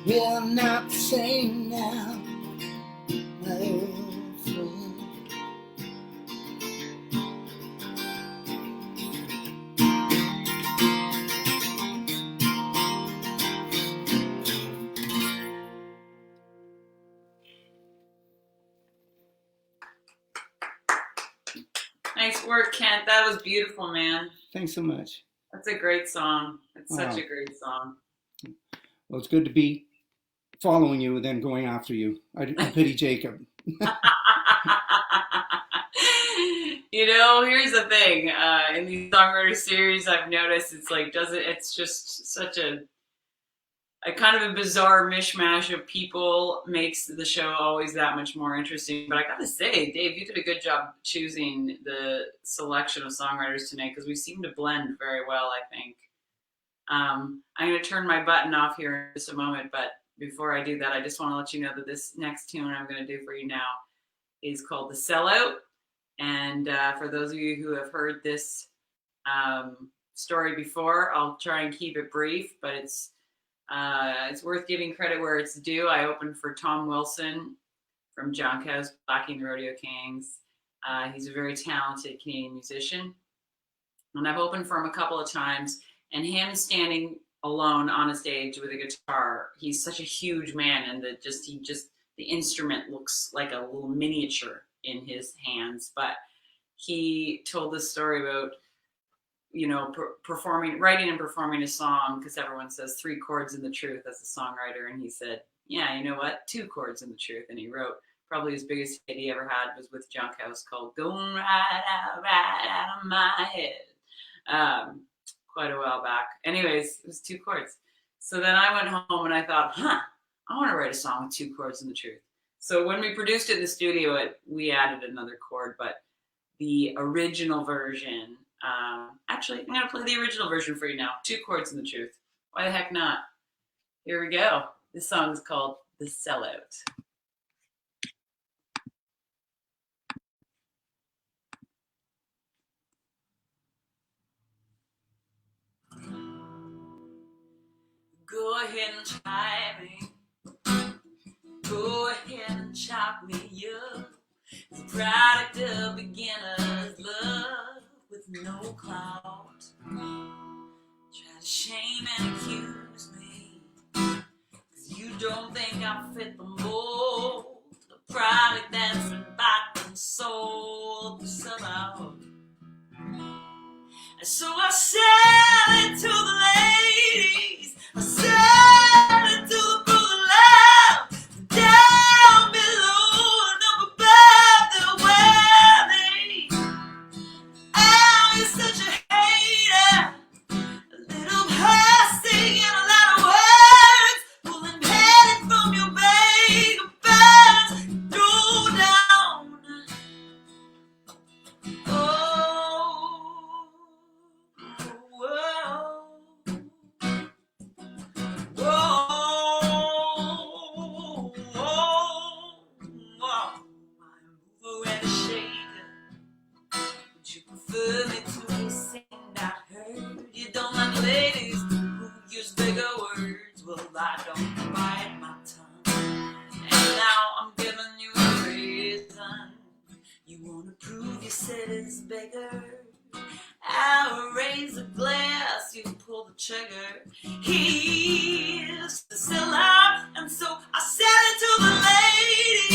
We're not the same now, my old friend. Nice work, Kent. That was beautiful, man. Thanks so much. That's a great song. It's such Wow. a great song. Well, it's good to be following you and then going after you. I pity Jacob. You know, here's the thing. In these Songwriters series, I've noticed it's just such a kind of a bizarre mishmash of people makes the show always that much more interesting. But I gotta say, Dave, you did a good job choosing the selection of songwriters tonight because we seem to blend very well, I think. I'm going to turn my button off here in just a moment, but before I do that, I just want to let you know that this next tune I'm going to do for you now is called The Sellout. And for those of you who have heard this story before, I'll try and keep it brief, but it's worth giving credit where it's due. I opened for Tom Wilson from John Cow's Blacking the Rodeo Kings. He's a very talented Canadian musician. And I've opened for him a couple of times. And him standing alone on a stage with a guitar, he's such a huge man, and the instrument looks like a little miniature in his hands. But he told this story about, you know, writing and performing a song, because everyone says 3 chords and the truth as a songwriter, and he said, yeah, you know what, 2 chords and the truth. And he wrote probably his biggest hit he ever had was with Junk House called "Going Right Out of My Head." Quite a while back. Anyways, it was 2 chords. So then I went home and I thought, I want to write a song with 2 chords and the truth. So when we produced it in the studio, we added another chord, but the original version, actually, I'm going to play the original version for you now. 2 chords and the truth. Why the heck not? Here we go. This song is called The Sellout. Go ahead and try me. Go ahead and chop me up. The product of beginner's love with no clout. Try to shame and accuse me, 'cause you don't think I fit the mold. The product that's been bought and sold to sell out. And so I sell it to the ladies. I sell it to the brother love. Down below and up above, they're worthy. Oh, you're such a hater. A little plastic and a lot of words. Pulling headed from your bag of birds. Go down. Oh, whoa. He's the sellout, and so I sell it to the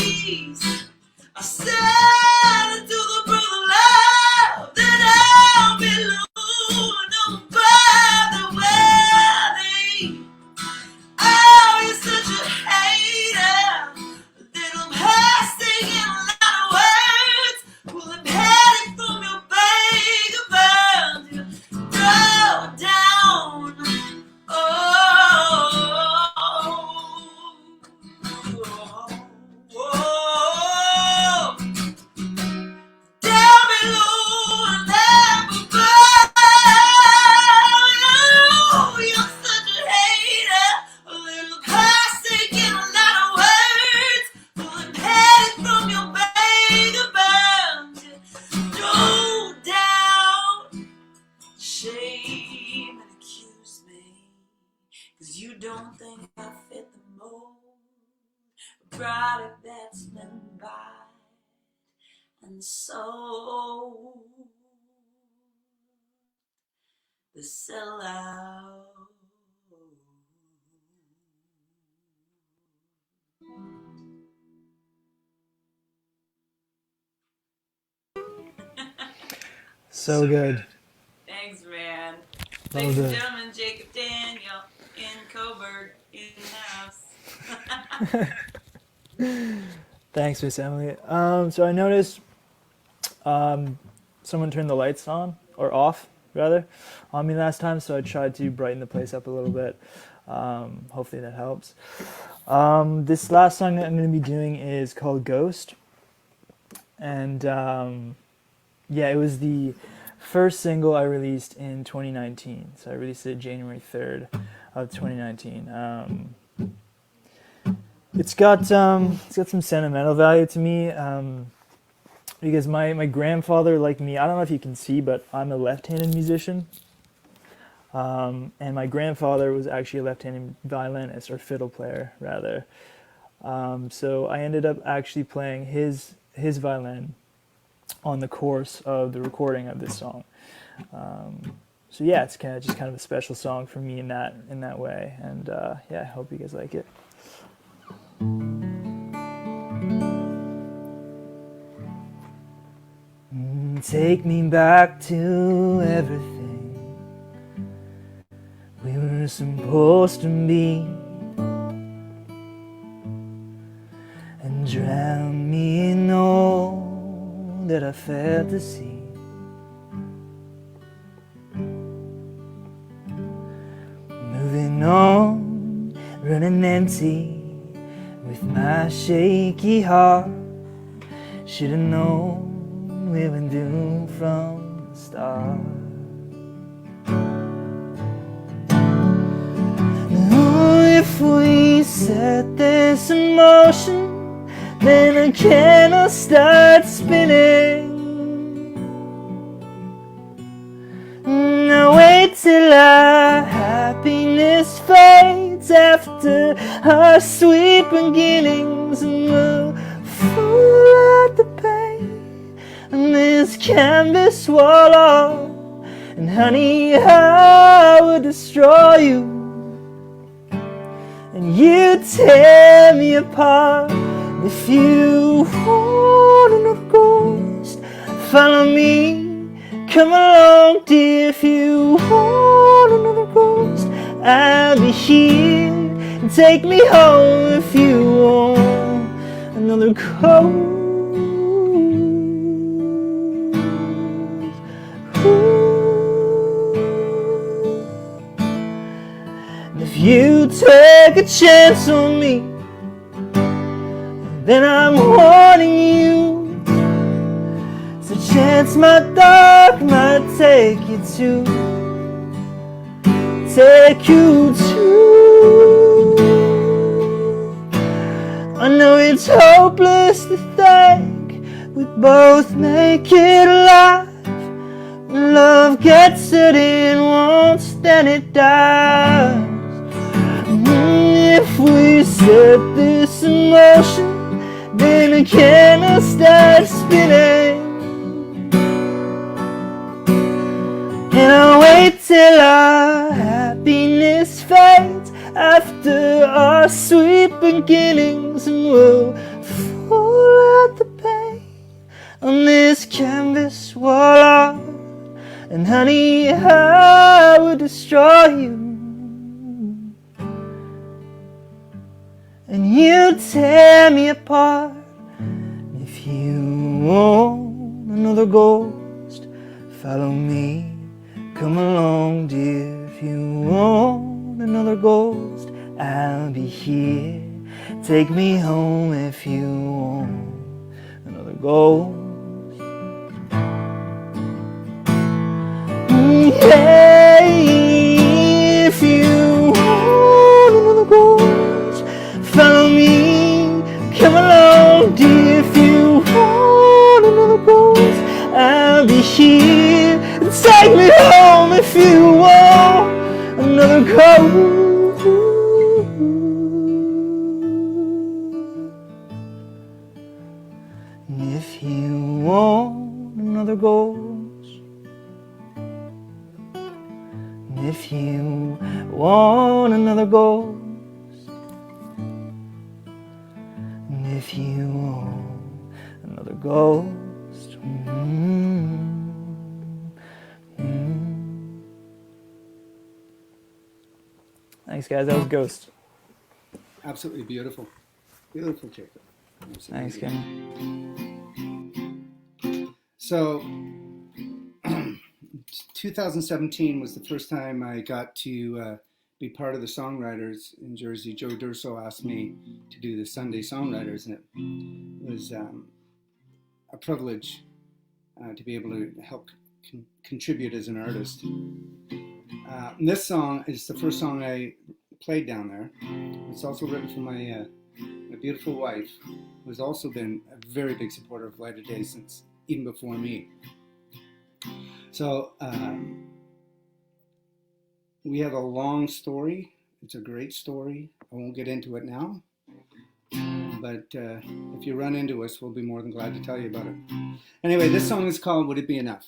ladies. I sell it to the brother love that I'll be alone by the wedding. Oh, you're such a hater. Little passing in a lot of words. Pulling heading from your bank about you. Go down. Oh. Down below and up above. You're such a hater. A little plastic and a lot of words. Pulling heading from your bank about you. Go down. Shame and accuse me. 'Cause you don't think I fit the mold. A product that's been bought and sold. The sellout. So good. Thanks, man. Well Ladies and done. gentlemen, Jakeb Daniel in Cobourg in the house. Thanks, Miss Emily. So I noticed someone turned the lights on, or off, rather, on me last time, so I tried to brighten the place up a little bit. Hopefully that helps. This last song that I'm going to be doing is called Ghost. And yeah, it was the first single I released in 2019. So I released it January 3rd of 2019. It's got some sentimental value to me, because my grandfather, like me, I don't know if you can see, but I'm a left-handed musician. And my grandfather was actually a left-handed violinist, or fiddle player, rather. So I ended up actually playing his violin on the course of the recording of this song. So yeah, it's kind of a special song for me in that way. And yeah, I hope you guys like it. Take me back to everything we were supposed to be, and drown me in all that I failed to see. Moving on, running empty with my shaky heart. Should've known we were doomed from the start. Oh, if we set this in motion, then I cannot start spinning. Now wait till our happiness fades after our sweet beginnings, and we'll fall at the pain on this canvas wall. And honey, I would destroy you, and you tear me apart. If you want another ghost, follow me. Come along, dear. If you want another ghost, I'll be here. And take me home if you want another ghost. And if you take a chance on me, then I'm warning you. It's a chance my dog might take you to. I know it's hopeless to think we'd both make it alive. When love gets it in once, then it dies. If we set this in motion, then I cannot start spinning. And I'll wait till our happiness after our sweet beginnings, and we'll fall at the paint on this canvas wall. And honey, I would destroy you, and you tear me apart. If you want another ghost, follow me, come along, dear. If you want another ghost, I'll be here. Take me home if you want another ghost. Hey, if you want another ghost, follow me, come along, dear. If you want another ghost, I'll be here. Take me home if you want another ghost. And if you want another ghost, if you want another ghost, and if you want another ghost, Thanks, guys. That was Ghost. Absolutely beautiful. Beautiful, Jacob. Thanks, Ken. So, 2017 was the first time I got to be part of the Songwriters in Jersey. Joe Durso asked me to do the Sunday Songwriters, and it was a privilege to be able to help contribute as an artist. And this song is the first song I played down there. It's also written for my beautiful wife, who has also been a very big supporter of Light of Day since even before me. So we have a long story. It's a great story. I won't get into it now, but if you run into us, we'll be more than glad to tell you about it. Anyway, this song is called Would It Be Enough?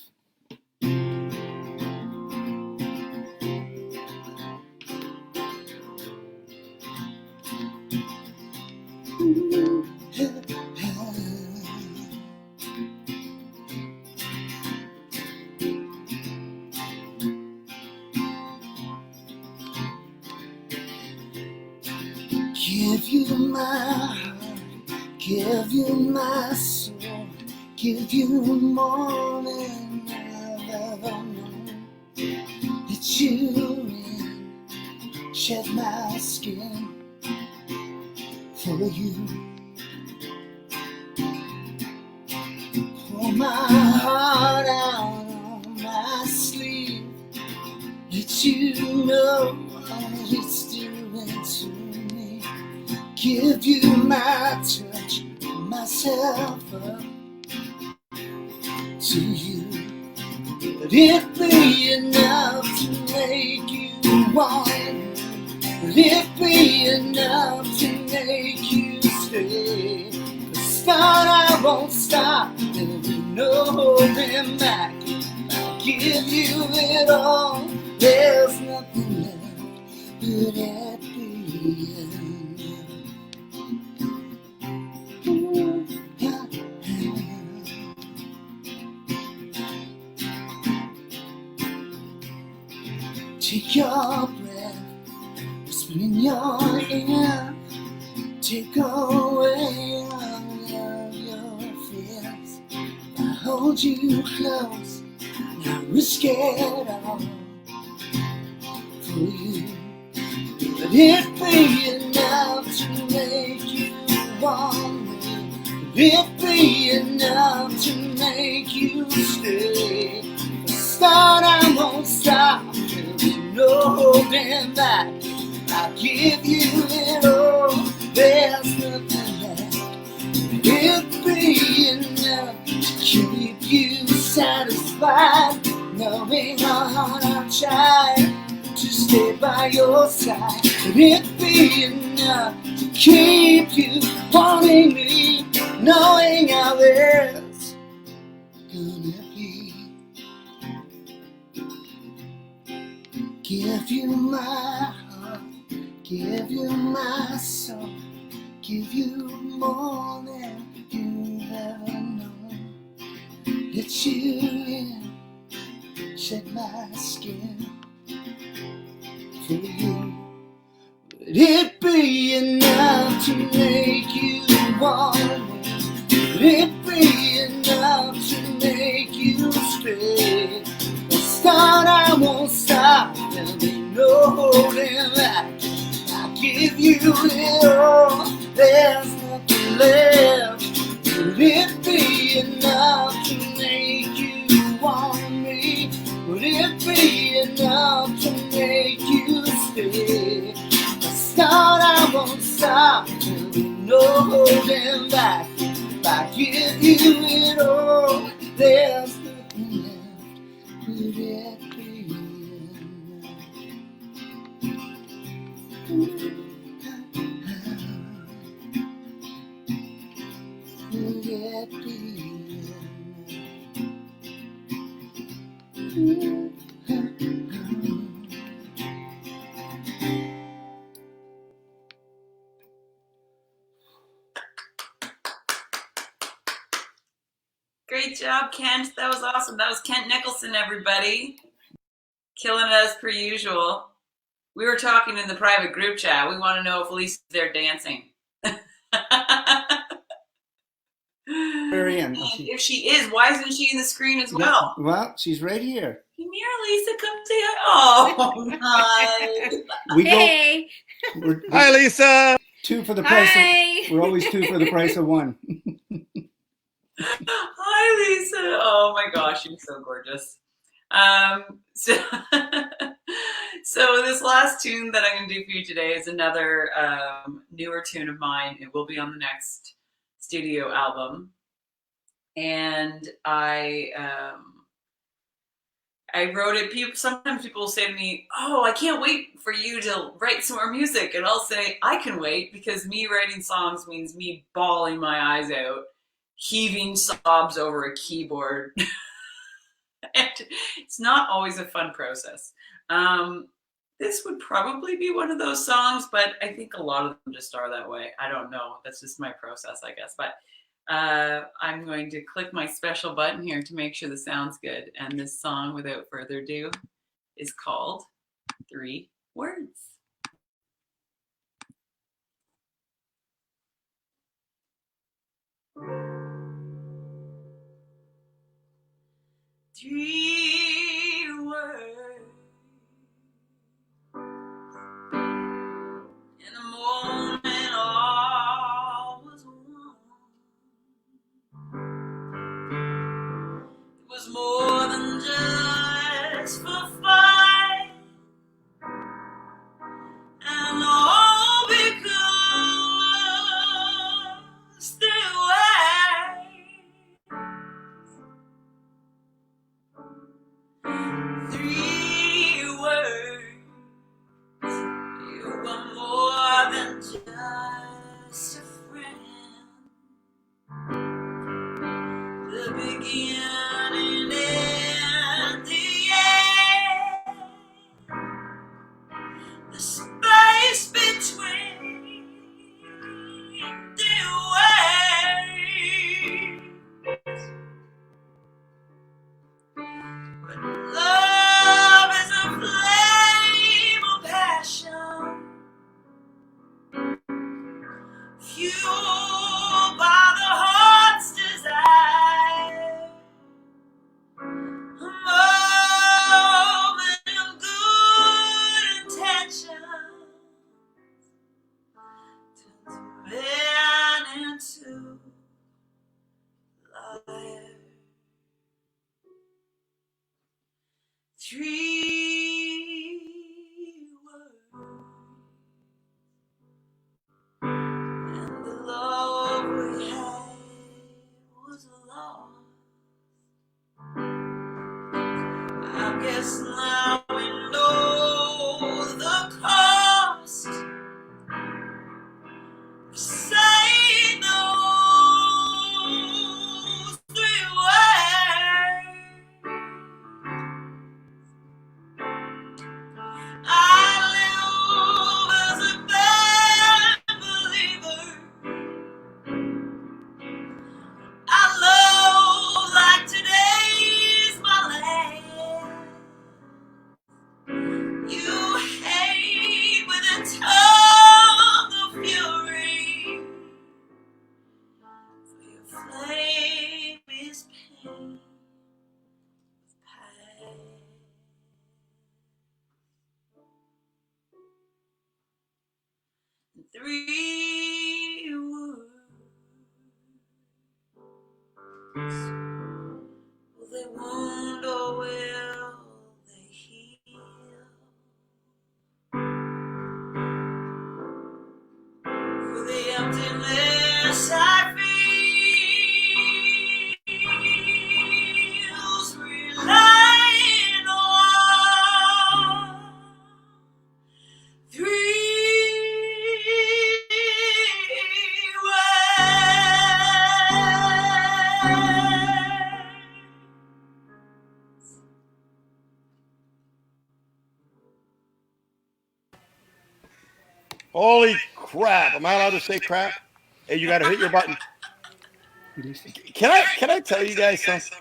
Give you my heart, give you my soul, give you more than I've ever known. Let you in, shed my skin for you. Pour my heart out on my sleeve. Let you know what it's doing to me. Give you my touch, myself up to you. Would it be enough to make you want it? Would it be enough to make you stay? The start I won't stop, there'll be no holding back. I'll give you it all, there's nothing left. Would it be enough? Take your breath, whisper in your ear. Take away all of your fears. I hold you close, I risk it all for you. Would it be enough to make you want me? Would it be enough to make you stay? The start I won't stop, there'll be no holding back. I'll give you it all, there's nothing left. Would it be enough to keep you satisfied, knowing how hard I've tried to stay by your side? Would it be enough to keep you wanting me, knowing how there's gonna be? Give you my heart, give you my soul, give you more than you've ever known. Let you in, shed my skin for you. Would it be enough to make you want me? Would it be enough to make you stay? The start, I won't stop, there'll be no holding back. I give you it all, there's nothing left. Would it be enough to make you want me? Would it be enough to make you stay? The start, I won't stop, there'll be no holding back. If I give you it all, there's nothing left. Would it be enough? Would it be enough? Great job, Kent. That was awesome. That was Kent Nicholson, everybody. Killing it as per usual. We were talking in the private group chat. We want to know if Lisa's there dancing. Very And if she is, why isn't she in the screen as well? Well, she's right here. Come here, Lisa. Come say hi. Oh, hi. We Hey. We're Hi, Lisa. two for the price. Hi. We're always two for the price of one. Hi, Lisa. Oh my gosh, you're so gorgeous. So this last tune that I'm going to do for you today is another newer tune of mine. It will be on the next studio album, and I wrote it. Sometimes people will say to me, "Oh, I can't wait for you to write some more music," and I'll say, "I can wait," because me writing songs means me bawling my eyes out, heaving sobs over a keyboard. And it's not always a fun process. This would probably be one of those songs, but I think a lot of them just are that way. I don't know. That's just my process, I guess. But I'm going to click my special button here to make sure the sound's good. And this song, without further ado, is called 3 Words. Three words in the morning, all was one. It was more than just for fun, and all because they were 3 words. You were more than just a friend. The beginning and the end. The space between the waves. But love is a flame of passion, fueled by the heart's desire. A moment of good intention turns man into liar. 3 words, and the love we had was lost. I guess now we know the cost of saying those 3 words. I live as a 3 words. Will they wound or will they heal? For the emptiness I feel's relying on 3 words. Holy crap! Am I allowed to say crap? Hey, you got to hit your button. Can I tell you guys something?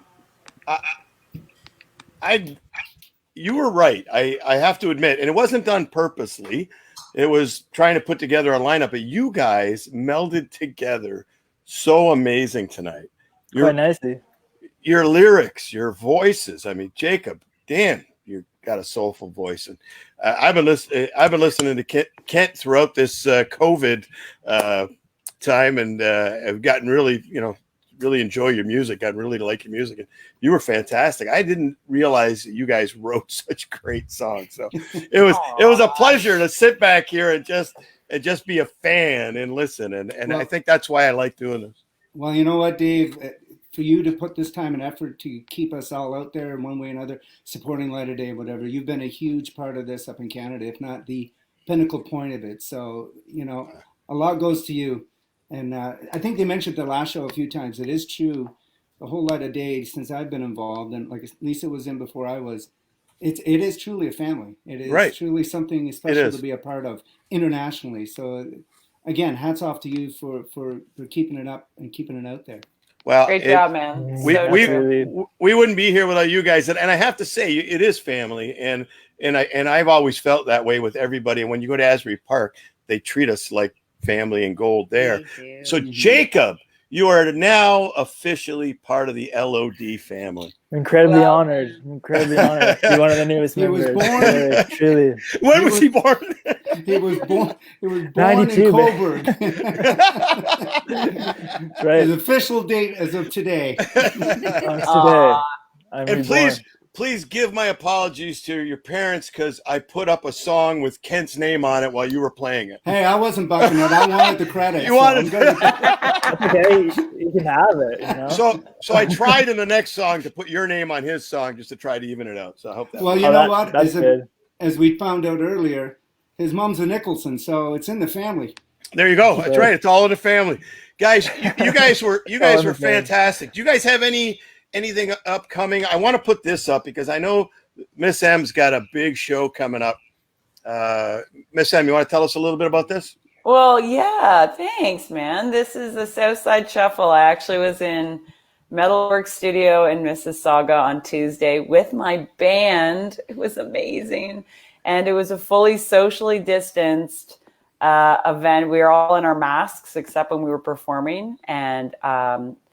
You were right. I have to admit, and it wasn't done purposely. It was trying to put together a lineup, but you guys melded together so amazing tonight. Quite nicely. Your lyrics, your voices. I mean, Jakeb, Dan, you got a soulful voice, and I've been listening to Kent throughout this COVID time, and I've gotten really, really enjoy your music. I really like your music, and you were fantastic. I didn't realize that you guys wrote such great songs, so it was a pleasure to sit back here and just be a fan and listen, and well, I think that's why I like doing this. Well, you know what, Dave, for you to put this time and effort to keep us all out there in one way or another, supporting Light of Day, whatever, you've been a huge part of this up in Canada, if not the pinnacle point of it. So, a lot goes to you. And I think they mentioned the last show a few times. It is true. The whole Light of Day, since I've been involved, and like Lisa was in before I was, it is truly a family. It is truly something special to be a part of internationally. So, again, hats off to you for keeping it up and keeping it out there. Well, great job, man. We wouldn't be here without you guys, and I have to say, it is family, and I've always felt that way with everybody. And when you go to Asbury Park, they treat us like family and gold there. So, Jakeb, you are now officially part of the LOD family. Incredibly honored. Incredibly honored to be one of the newest members. He was born. Truly. When was he born? He was born. He was born 92, in Cobourg. Right. His official date as of today. Today. And please give my apologies to your parents, because I put up a song with Kent's name on it while you were playing it. Hey, I wasn't bucking it. I wanted the credit. You wanted That's okay. You can have it. So I tried in the next song to put your name on his song just to try to even it out. So I hope that. Well, you know what? As we found out earlier, his mom's a Nicholson, so it's in the family. There you go. That's right. It's all in the family, guys. You guys were fantastic. Do you guys have anything upcoming? I want to put this up because I know Miss M's got a big show coming up. Miss M, you want to tell us a little bit about this? Well, yeah, thanks, man. This is the Southside Shuffle. I actually was in Metalwork Studio in Mississauga on Tuesday with my band. It was amazing. And it was a fully socially distanced event. We were all in our masks except when we were performing. And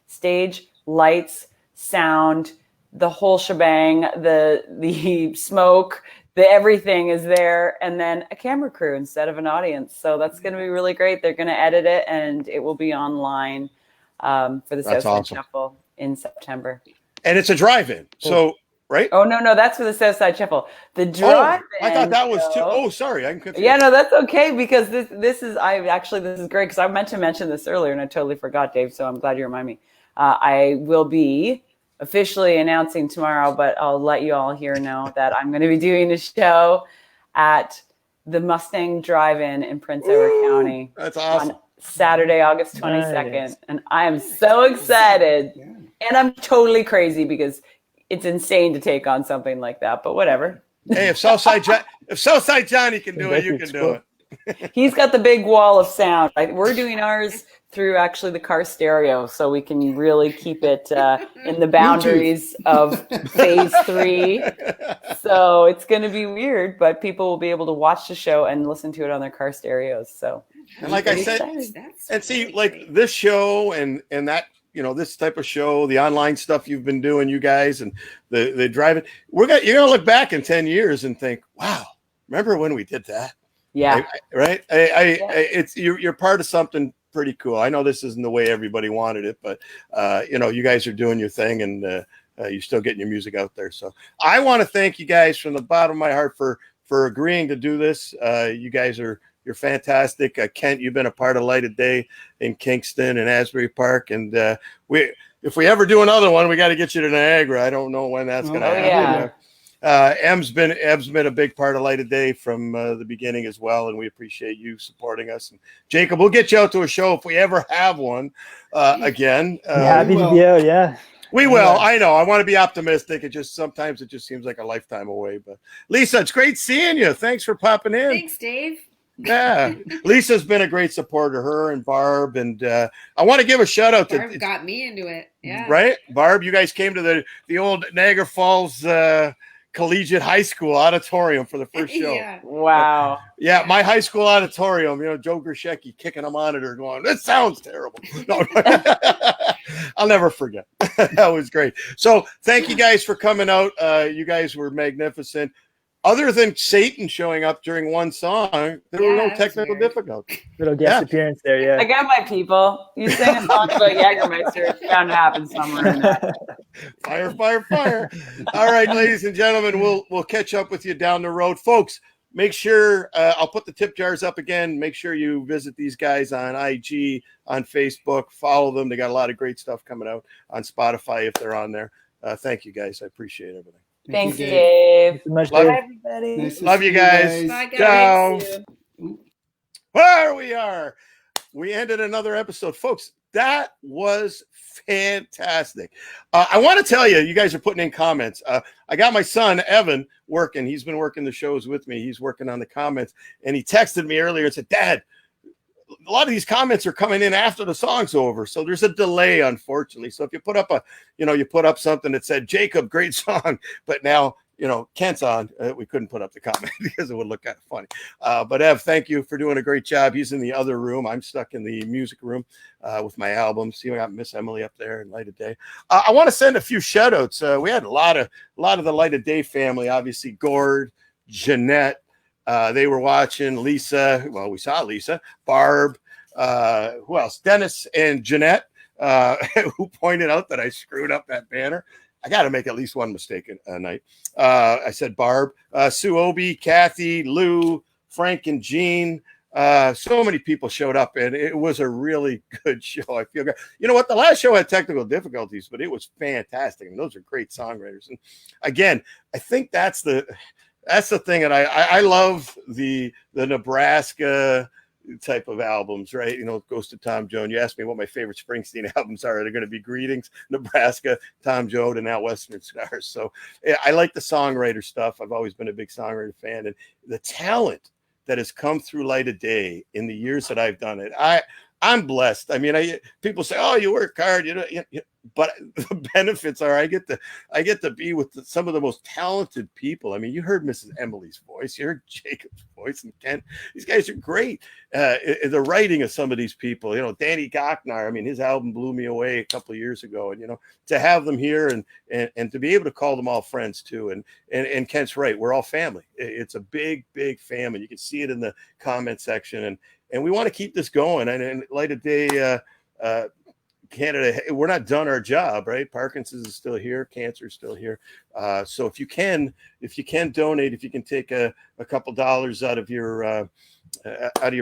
stage, lights, sound, the whole shebang, the smoke, the everything is there, and then a camera crew instead of an audience. So that's going to be really great. They're going to edit it, and it will be online for the Southside Shuffle in September. And it's a drive-in, so right? Oh no, that's for the Southside Shuffle. The drive-in. I thought that was too. Oh, sorry, I'm confused. Yeah, no, that's okay because this is this is great because I meant to mention this earlier and I totally forgot, Dave. So I'm glad you reminded me. I will be officially announcing tomorrow, but I'll let you all here know that I'm going to be doing a show at the Mustang Drive-In in Prince Edward County. That's awesome. On Saturday, August 22nd. Nice. And I am so excited. Yeah. And I'm totally crazy because it's insane to take on something like that, but whatever. Hey, if Southside Johnny can do it, you can do it. He's got the big wall of sound. We're doing ours through actually the car stereo, so we can really keep it in the boundaries of phase 3. So it's going to be weird, but people will be able to watch the show and listen to it on their car stereos. So, and like I said, and see, like this show and that, this type of show, the online stuff you've been doing, you guys, and the driving, you're gonna look back in 10 years and think, wow, remember when we did that? Yeah. Right? It's you're part of something pretty cool. I know this isn't the way everybody wanted it, but you guys are doing your thing, and you're still getting your music out there. So I want to thank you guys from the bottom of my heart for agreeing to do this. You guys you're fantastic. Kent, you've been a part of Light of Day in Kingston and Asbury Park, and if we ever do another one, we got to get you to Niagara. I don't know when that's going to happen. Yeah. Em's been a big part of Light of Day from the beginning as well, and we appreciate you supporting us. And Jakeb, we'll get you out to a show if we ever have one again. Happy to be out. Yeah. We will. I know. I want to be optimistic. Sometimes it just seems like a lifetime away. But Lisa, it's great seeing you. Thanks for popping in. Thanks, Dave. Yeah, Lisa's been a great supporter. Her and Barb, and I want to give a shout out Barb to got me into it. Yeah. Right, Barb. You guys came to the old Niagara Falls Collegiate High School auditorium for the first show. Yeah. Wow. Yeah, my high school auditorium. Joe Grishecki kicking a monitor, going, "This sounds terrible." No, I'll never forget. That was great. So, thank you guys for coming out. You guys were magnificent. Other than Satan showing up during one song, there were no technical difficulties. Little guest appearance there, yeah. I got my people. You sing a song about Jägermeister. It's bound to happen somewhere in there. Fire, fire, fire. All right, ladies and gentlemen, we'll catch up with you down the road. Folks, make sure, I'll put the tip jars up again. Make sure you visit these guys on IG, on Facebook. Follow them. They got a lot of great stuff coming out on Spotify if they're on there. Thank you, guys. I appreciate everything. Thanks, Dave. Thanks so much, Love Dave. everybody. Nice to Love see you guys. Bye, guys. Ciao. Thank you. There we are. We ended another episode. Folks, that was fantastic. I want to tell you, you guys are putting in comments. I got my son, Evan, working. He's been working the shows with me. He's working on the comments. And he texted me earlier and said, Dad, a lot of these comments are coming in after the song's over. So there's a delay, unfortunately. So if you put up something that said, Jakeb, great song, but now, Kent's on, we couldn't put up the comment because it would look kind of funny. But Ev, thank you for doing a great job. He's in the other room. I'm stuck in the music room with my album. See, I got Miss Emily up there in Light of Day. I want to send a few shout outs. We had a lot of the Light of Day family, obviously Gord, Jeanette, they were watching. Lisa, well, we saw Lisa, Barb, who else? Dennis and Jeanette, who pointed out that I screwed up that banner. I got to make at least one mistake a night. I said Barb, Sue Obi, Kathy, Lou, Frank, and Jean. So many people showed up, and it was a really good show. I feel good. You know what? The last show had technical difficulties, but it was fantastic. I mean, those are great songwriters. And again, I think that's the thing that I love the Nebraska type of albums, right? It goes to Tom Jones. You asked me what my favorite Springsteen albums are. They're going to be Greetings, Nebraska, Tom Jones, and now Western Stars. So I like the songwriter stuff. I've always been a big songwriter fan, and the talent that has come through Light of Day in the years that I've done it, I'm blessed. I mean, people say, "Oh, you work hard," but the benefits are I get to be with some of the most talented people. I mean, you heard Mrs. Emily's voice, you heard Jakeb's voice, and Kent. These guys are great. The writing of some of these people, Danny Gochnar. I mean, his album blew me away a couple of years ago, and to have them here and to be able to call them all friends too. And Kent's right, we're all family. It's a big family. You can see it in the comment section, and we want to keep this going. And Light of Day, Canada, we're not done our job, right? Parkinson's is still here, cancer is still here. So if you can donate, if you can take a couple dollars out of your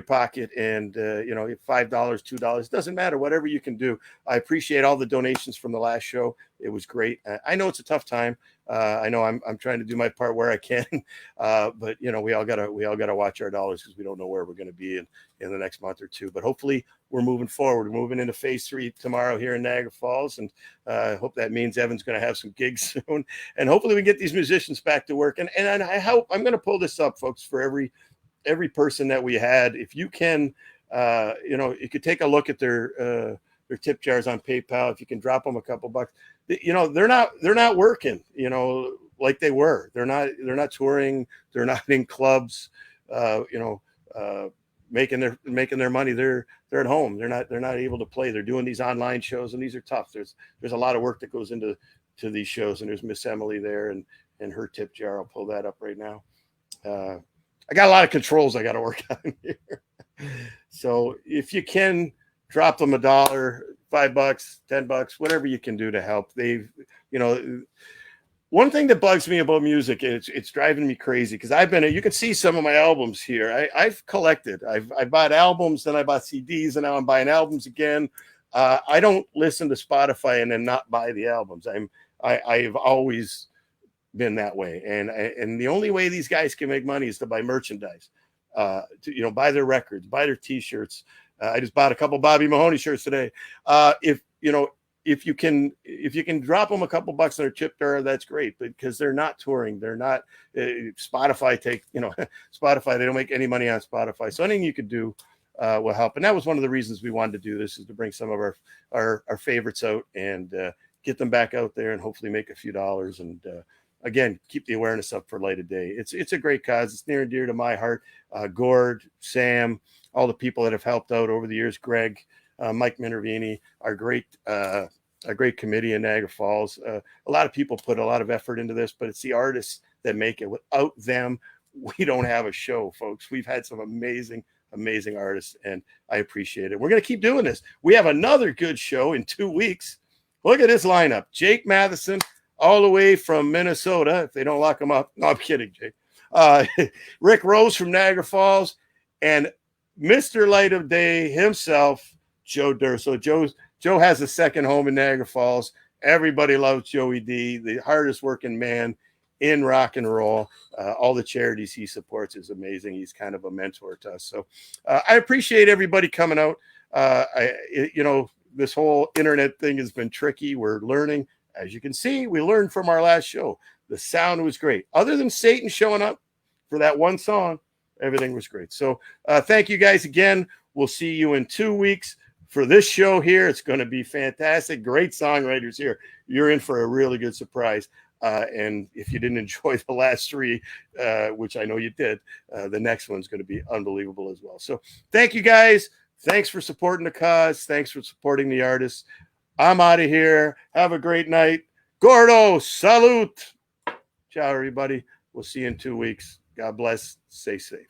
pocket, and $5, $2, it doesn't matter, whatever you can do. I appreciate all the donations from the last show. It was great. I know it's a tough time. I know I'm trying to do my part where I can, but we all gotta watch our dollars because we don't know where we're going to be in the next month or two. But hopefully we're moving forward. We're moving into phase 3 tomorrow here in Niagara Falls, and I hope that means Evan's going to have some gigs soon, and hopefully we get these musicians back to work. And I hope I'm going to pull this up, folks, for every person that we had. If you can, you could take a look at their tip jars on PayPal. If you can drop them a couple bucks, they're not working, like they were. They're not touring. They're not in clubs, making their money. They're at home. They're not able to play. They're doing these online shows, and these are tough. There's a lot of work that goes into these shows, and there's Miss Emily there and her tip jar. I'll pull that up right now. I got a lot of controls I got to work on here. So if you can drop them $1, $5, $10, whatever you can do to help. They've, you know, one thing that bugs me about music, it's driving me crazy because you can see some of my albums here. I've collected. I bought albums, then I bought CDs, and now I'm buying albums again. I don't listen to Spotify and then not buy the albums. I've always been that way, and the only way these guys can make money is to buy merchandise. To buy their records, buy their T-shirts. I just bought a couple Bobby Mahoney shirts today. If you can drop them a couple bucks on their chip jar, that's great, because they're not touring. They're not Spotify Spotify. They don't make any money on Spotify. So anything you could do will help. And that was one of the reasons we wanted to do this, is to bring some of our favorites out and get them back out there and hopefully make a few dollars. And again, keep the awareness up for Light of Day. It's a great cause. It's near and dear to my heart. Gord, Sam, all the people that have helped out over the years, Greg, Mike Minervini, our great committee in Niagara Falls. A lot of people put a lot of effort into this, but it's the artists that make it. Without them, we don't have a show, folks. We've had some amazing artists, and I appreciate it. We're going to keep doing this. We have another good show in 2 weeks. Look at this lineup. Jake Matheson, all the way from Minnesota, if they don't lock him up. No, I'm kidding, Jake. Rick Rose from Niagara Falls, and Mr. Light of Day himself, Joe Durso. Joe has a second home in Niagara Falls. Everybody loves Joey D, the hardest working man in rock and roll. All the charities he supports is amazing. He's kind of a mentor to us. So I appreciate everybody coming out. This whole internet thing has been tricky. We're learning. As you can see, we learned from our last show. The sound was great. Other than Satan showing up for that one song, everything was great. So thank you guys again. We'll see you in 2 weeks for this show here. It's going to be fantastic. Great songwriters here. You're in for a really good surprise. And if you didn't enjoy the last three, which I know you did, the next one's going to be unbelievable as well. So thank you guys. Thanks for supporting the cause. Thanks for supporting the artists. I'm out of here. Have a great night. Gordo, salute. Ciao, everybody. We'll see you in 2 weeks. God bless. Stay safe.